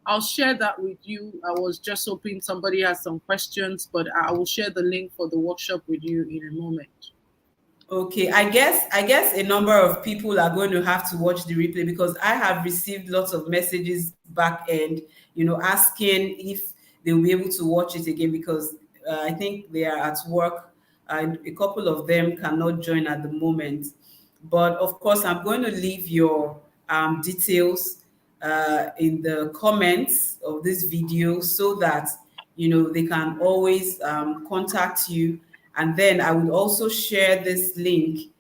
I'll share that with you. I was just hoping somebody has some questions, but I will share the link for the workshop with you in a moment. Okay, I guess a number of people are going to have to watch the replay because I have received lots of messages back end, asking if they'll be able to watch it again because I think they are at work. A couple of them cannot join at the moment, but of course, I'm going to leave your details in the comments of this video so that they can always contact you, and then I would also share this link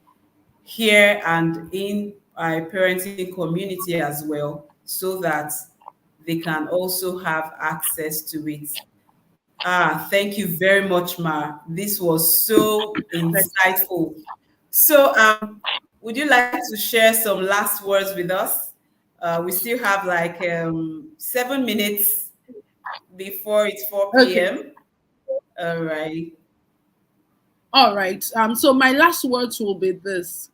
here and in our parenting community as well so that they can also have access to it. Thank you very much, Ma. This was so insightful. So, would you like to share some last words with us? We still have like 7 minutes before it's 4 Okay. p.m. All right. All right. So my last words will be this.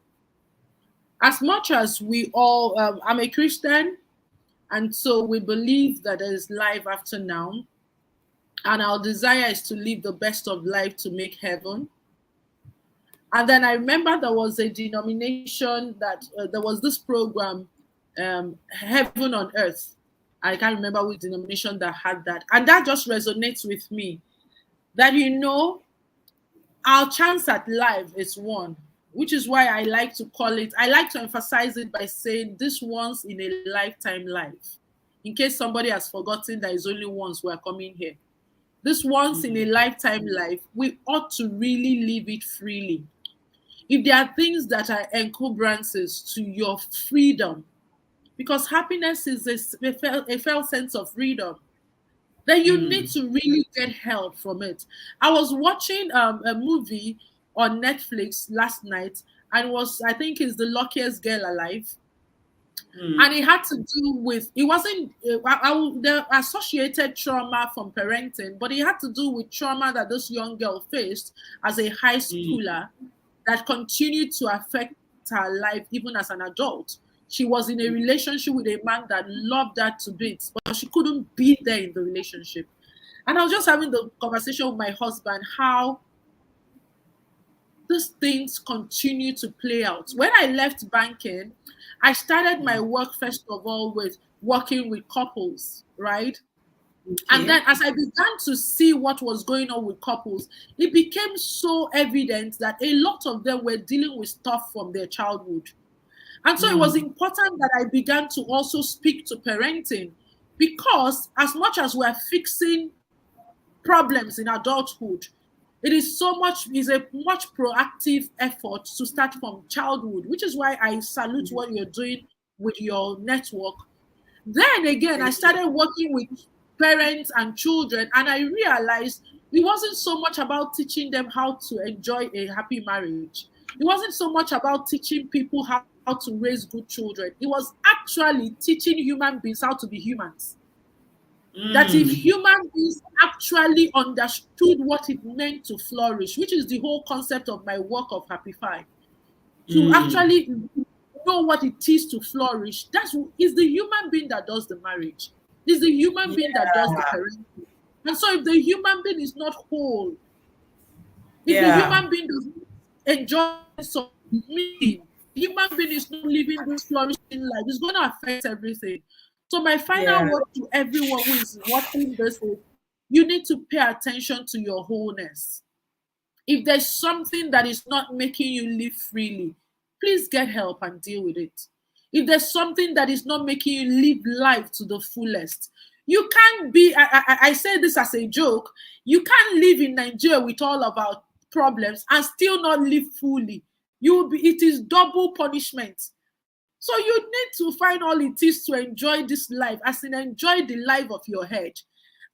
As much as we all, I'm a Christian, and so we believe that there is life after now, and our desire is to live the best of life to make heaven. And then I remember there was a denomination that there was this program, Heaven on Earth. I can't remember which denomination that had that. And that just resonates with me that, our chance at life is one, which is why I like to call it, I like to emphasize it by saying this once in a lifetime life. In case somebody has forgotten that it's only once we're coming here. This once in a lifetime life, we ought to really live it freely. If there are things that are encumbrances to your freedom, because happiness is a felt sense of freedom, then you need to really get help from it. I was watching a movie on Netflix last night, and was I think is the luckiest girl alive, and it had to do with it wasn't the associated trauma from parenting, but it had to do with trauma that this young girl faced as a high schooler that continued to affect her life even as an adult. She was in a relationship with a man that loved her to bits, but she couldn't be there in the relationship. And I was just having the conversation with my husband how these things continue to play out. When I left banking, I started my work first of all with working with couples, right? And then Okay. as I began to see what was going on with couples, it became so evident that a lot of them were dealing with stuff from their childhood. And so it was important that I began to also speak to parenting because as much as we're fixing problems in adulthood, it is so much is a much proactive effort to start from childhood, which is why I salute what you're doing with your network. Then again, I Thank you. started working with parents and children, and I realized it wasn't so much about teaching them how to enjoy a happy marriage. It wasn't so much about teaching people how to raise good children. It was actually teaching human beings how to be humans. That if human beings actually understood what it meant to flourish, which is the whole concept of my work of Happify, to actually know what it is to flourish, that's is the human being that does the marriage. It's the human being that does the Yeah. parenting. And so if the human being is not whole, if the Yeah. human being does not enjoy some meaning, human being is not living this flourishing life, it's going to affect everything. So my final Yeah. word to everyone who is watching this is you need to pay attention to your wholeness. If there's something that is not making you live freely, please get help and deal with it. If there's something that is not making you live life to the fullest, you can't be, I say this as a joke, you can't live in Nigeria with all of our problems and still not live fully. You will be, it is double punishment. So you need to find all it is to enjoy this life, as in enjoy the life of your head.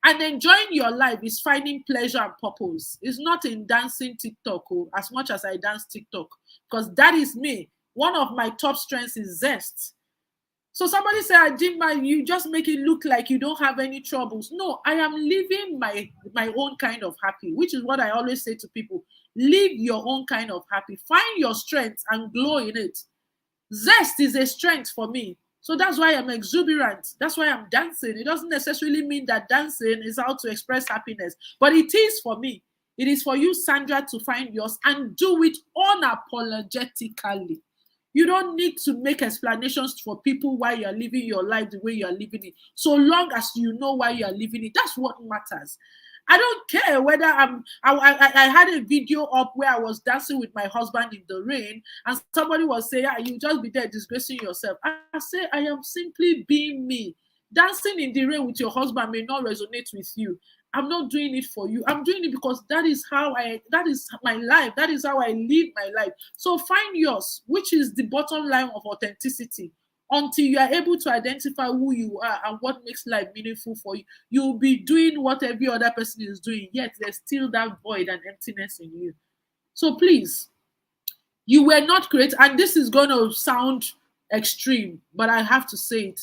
And enjoying your life is finding pleasure and purpose. It's not in dancing TikTok, as much as I dance TikTok, because that is me. One of my top strengths is zest. So somebody said, Dinma, you just make it look like you don't have any troubles. No, I am living my own kind of happy, which is what I always say to people. Live your own kind of happy. Find your strength and glow in it. Zest is a strength for me. So that's why I'm exuberant. That's why I'm dancing. It doesn't necessarily mean that dancing is how to express happiness, but it is for me. It is for you, Sandra, to find yours and do it unapologetically. You don't need to make explanations for people why you're living your life the way you're living it. So long as you know why you're living it, that's what matters. I don't care whether I had a video up where I was dancing with my husband in the rain, and somebody was saying, "Ah, you just be there disgracing yourself." I say, I am simply being me. Dancing in the rain with your husband may not resonate with you. I'm not doing it for you. I'm doing it because that is my life. That is how I live my life. So find yours, which is the bottom line of authenticity. Until you are able to identify who you are and what makes life meaningful for you, you'll be doing what every other person is doing, yet there's still that void and emptiness in you. So please, you were not created, and this is going to sound extreme, but I have to say it.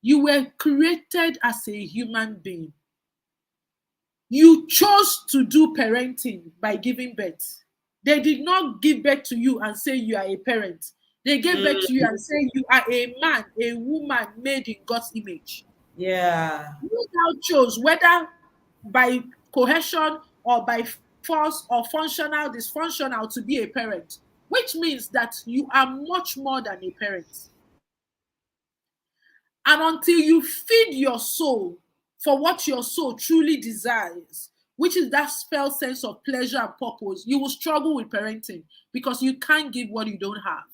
You were created as a human being. You chose to do parenting by giving birth. They did not give birth to you and say you are a parent. They gave birth to you and say you are a man, a woman made in God's image. Yeah. You now chose whether by coercion or by force or functional, dysfunctional to be a parent, which means that you are much more than a parent. And until you feed your soul for what your soul truly desires, which is that felt sense of pleasure and purpose, you will struggle with parenting because you can't give what you don't have.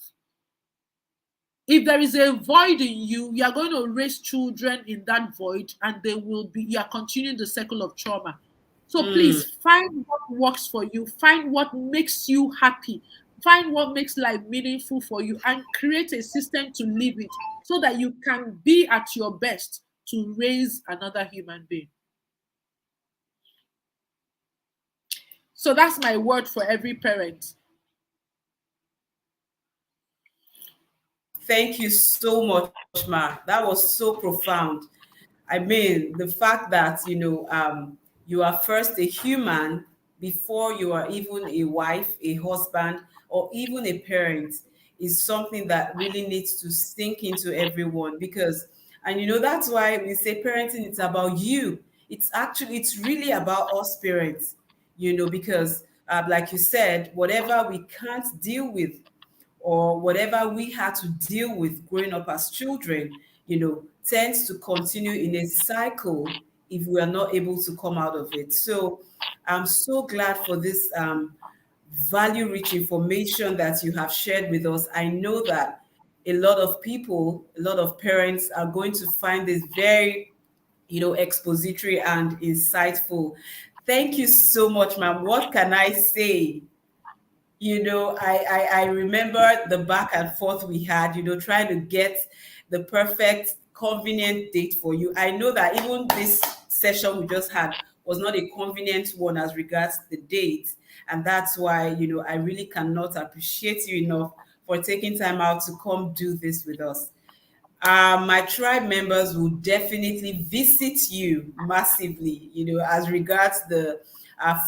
If there is a void in you, you are going to raise children in that void, and they will be, you are continuing the cycle of trauma. So Mm. please find what works for you, find what makes you happy, find what makes life meaningful for you, and create a system to live it so that you can be at your best to raise another human being. So that's my word for every parent. Thank you so much, Ma. That was so profound. I mean, the fact that you are first a human before you are even a wife, a husband, or even a parent is something that really needs to sink into everyone. Because, and that's why we say parenting, it's about you. It's really about us parents. Because like you said, whatever we can't deal with, or whatever we had to deal with growing up as children, tends to continue in a cycle if we are not able to come out of it. So I'm so glad for this value rich information that you have shared with us. I know that a lot of people, a lot of parents are going to find this very, expository and insightful. Thank you so much, ma'am. What can I say? I remember the back and forth we had, trying to get the perfect convenient date for you. I know that even this session we just had was not a convenient one as regards the date, and that's why I really cannot appreciate you enough for taking time out to come do this with us. My tribe members will definitely visit you massively, as regards the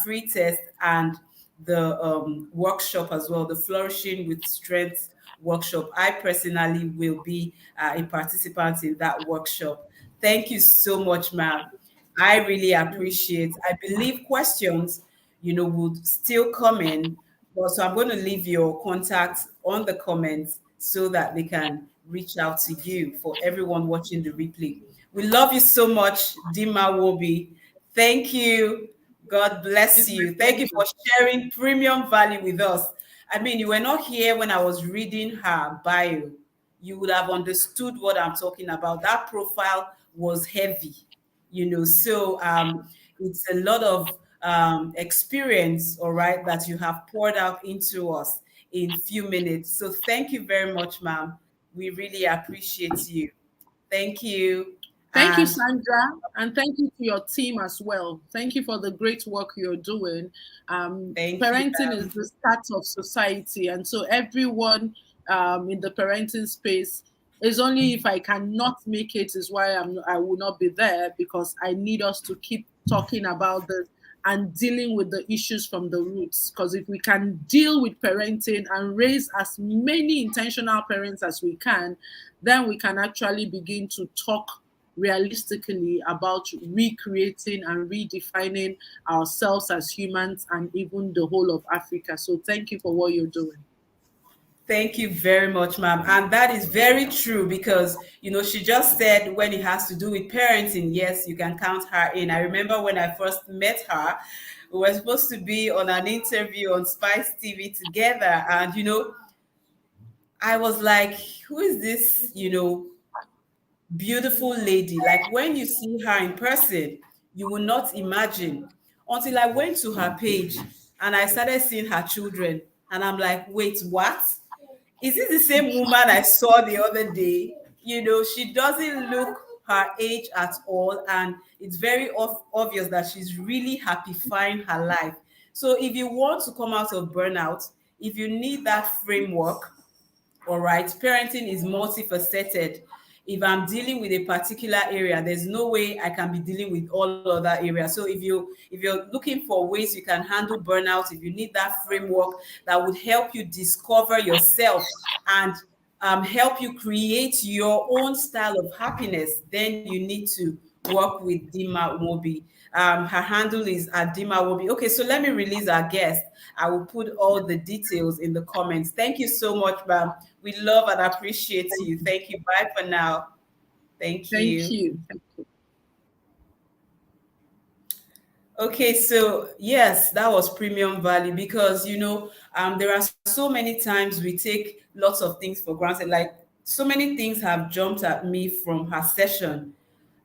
free test and the workshop as well, the Flourishing with Strength workshop. I personally will be a participant in that workshop. Thank you so much, ma'am. I really appreciate. I believe questions, would still come in. But so I'm going to leave your contact on the comments so that they can reach out to you, for everyone watching the replay. We love you so much, Dinma Nwobi. Thank you. God bless It's my you. Thank you for pleasure. sharing premium value with us. I mean, you were not here when I was reading her bio. You would have understood what I'm talking about. That profile was heavy, so it's a lot of experience, all right, that you have poured out into us in few minutes. So thank you very much, ma'am. We really appreciate you. Thank you. Thank you, And Sandra, and thank you to your team as well. Thank you for the great work you're doing. thank you, Parenting is ma'am. the start of society, and so everyone in the parenting space is only if I cannot make it is why I will not be there, because I need us to keep talking about this and dealing with the issues from the roots. Because if we can deal with parenting and raise as many intentional parents as we can, then we can actually begin to talk realistically about recreating and redefining ourselves as humans and even the whole of Africa. So thank you for what you're doing. Thank you very much, ma'am. And that is very true because, she just said when it has to do with parenting, yes, you can count her in. I remember when I first met her, we were supposed to be on an interview on Spice TV together. And, I was like, who is this, beautiful lady? Like when you see her in person, you will not imagine until I went to her page and I started seeing her children. And I'm like, wait, what? Is this the same woman I saw the other day? She doesn't look her age at all. And it's very obvious that she's really happifying her life. So if you want to come out of burnout, if you need that framework, all right, parenting is multifaceted. If I'm dealing with a particular area, there's no way I can be dealing with all other areas. So if you're looking for ways you can handle burnout, if you need that framework that would help you discover yourself and help you create your own style of happiness, then you need to work with Dinma Nwobi. Her handle is at Dinma Nwobi. Okay, so let me release our guest. I will put all the details in the comments. Thank you so much, ma'am. We love and appreciate you. Thank you. Bye for now. Thank Thank you. you. Thank you. Okay, so yes, that was premium value because there are so many times we take lots of things for granted. Like so many things have jumped at me from her session.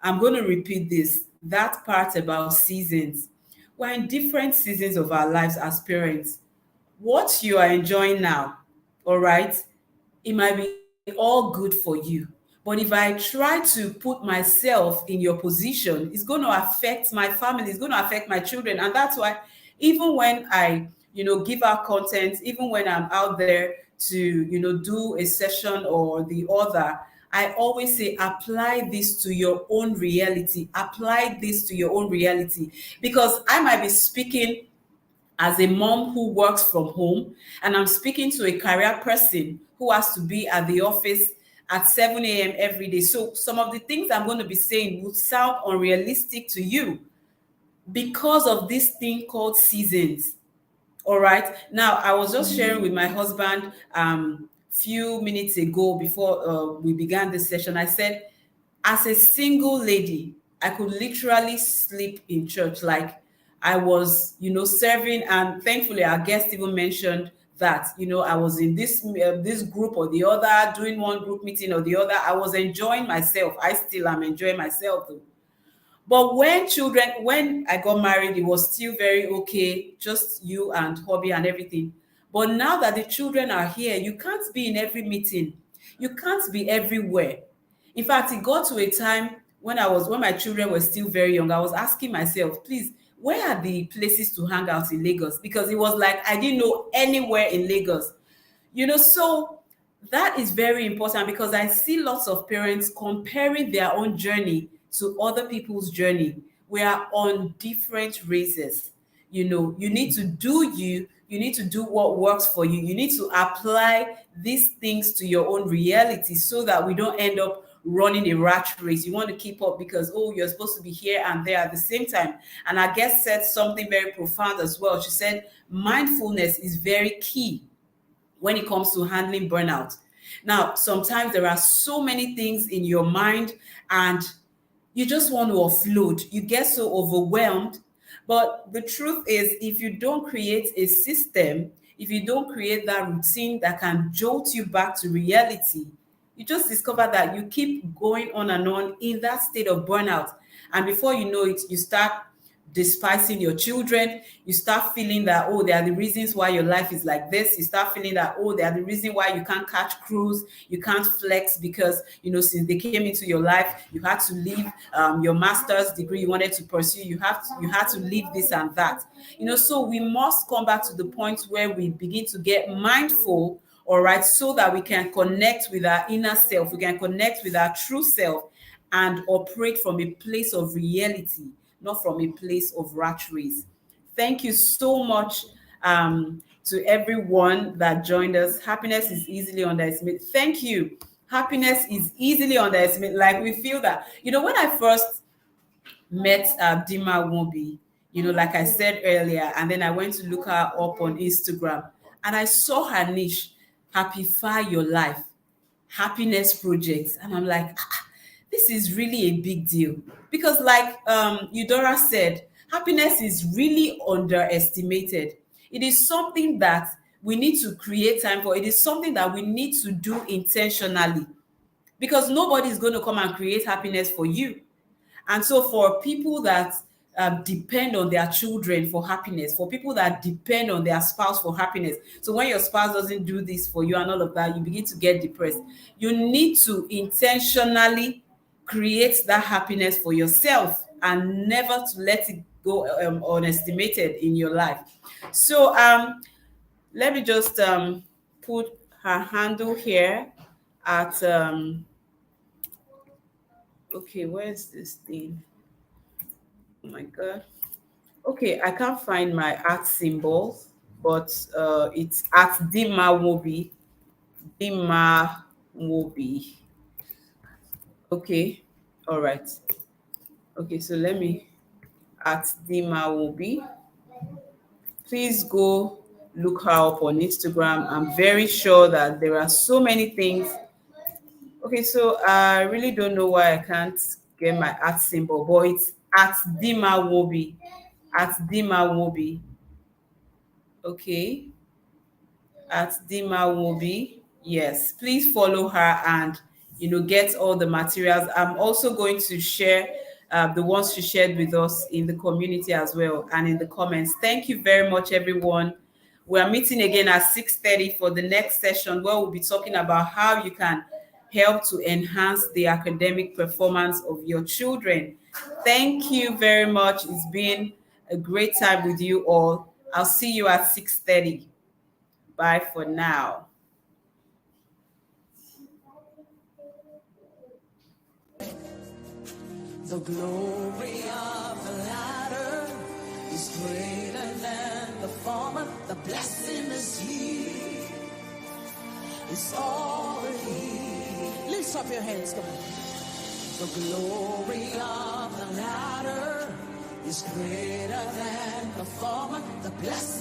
I'm going to repeat this, that part about seasons. We're in different seasons of our lives as parents. What you are enjoying now, all right, it might be all good for you. But if I try to put myself in your position, it's going to affect my family, it's going to affect my children. And that's why even when I, give out content, even when I'm out there to, do a session or the other, I always say, apply this to your own reality. Apply this to your own reality. Because I might be speaking as a mom who works from home, and I'm speaking to a career person who has to be at the office at 7 a.m. every day. So some of the things I'm going to be saying would sound unrealistic to you because of this thing called seasons. All right. Now, I was just sharing with my husband few minutes ago before we began this session. I said, as a single lady, I could literally sleep in church. Like I was, serving. And thankfully, our guest even mentioned that, I was in this group or the other, doing one group meeting or the other. I was enjoying myself. I still am enjoying myself though. But when I got married, it was still very okay, just you and hobby and everything. But now that the children are here, you can't be in every meeting. You can't be everywhere. In fact, it got to a time when my children were still very young, I was asking myself, please, where are the places to hang out in Lagos? Because it was like I didn't know anywhere in Lagos. So that is very important because I see lots of parents comparing their own journey to other people's journey. We are on different races. You need to do you need to do what works for you. You need to apply these things to your own reality so that we don't end up running a rat race. You want to keep up because, oh, you're supposed to be here and there at the same time. And our guest said something very profound as well. She said mindfulness is very key when it comes to handling burnout. Now, sometimes there are so many things in your mind and you just want to offload. You get so overwhelmed. But the truth is, if you don't create a system, if you don't create that routine that can jolt you back to reality, you just discover that you keep going on in that state of burnout. And before you know it, you start despising your children. You start feeling that, oh, they are the reasons why your life is like this. You start feeling that, oh, they are the reason why you can't catch cruise, you can't flex because, since they came into your life, you had to leave your master's degree you wanted to pursue. You had to leave this and that. So we must come back to the point where we begin to get mindful, all right, so that we can connect with our inner self, we can connect with our true self and operate from a place of reality, not from a place of rat race. Thank you so much to everyone that joined us. Happiness is easily underestimated. Thank you, Happiness is easily underestimated. Like we feel that, when I first met Dinma Nwobi, like I said earlier, and then I went to look her up on Instagram, and I saw her niche, Happify Your Life, happiness projects, and I'm like, this is really a big deal because, like Eudora said, happiness is really underestimated. It is something that we need to create time for. It is something that we need to do intentionally because nobody is going to come and create happiness for you. And so, for people that depend on their children for happiness, for people that depend on their spouse for happiness, so when your spouse doesn't do this for you and all of that, you begin to get depressed. You need to intentionally create that happiness for yourself and never to let it go unestimated in your life. So, let me just put her handle here at okay, where's this thing? Oh my god. Okay, I can't find my art symbol, but it's at Dinma Nwobi. Dinma Nwobi. Okay, all right. Okay, so let me at Dinma Nwobi. Please go look her up on Instagram. I'm very sure that there are so many things. Okay, so I really don't know why I can't get my art symbol, but it's at Dinma Nwobi. At Dinma Nwobi. Okay, at Dinma Nwobi. Yes, please follow her and get all the materials. I'm also going to share the ones she shared with us in the community as well and in the comments. Thank you very much, everyone. We are meeting again at 6:30 for the next session where we'll be talking about how you can help to enhance the academic performance of your children. Thank you very much. It's been a great time with you all. I'll see you at 6:30. Bye for now. The glory of the latter is greater than the former. The blessing is here. It's already. Lift up your hands, come on. The glory of the latter is greater than the former. The blessing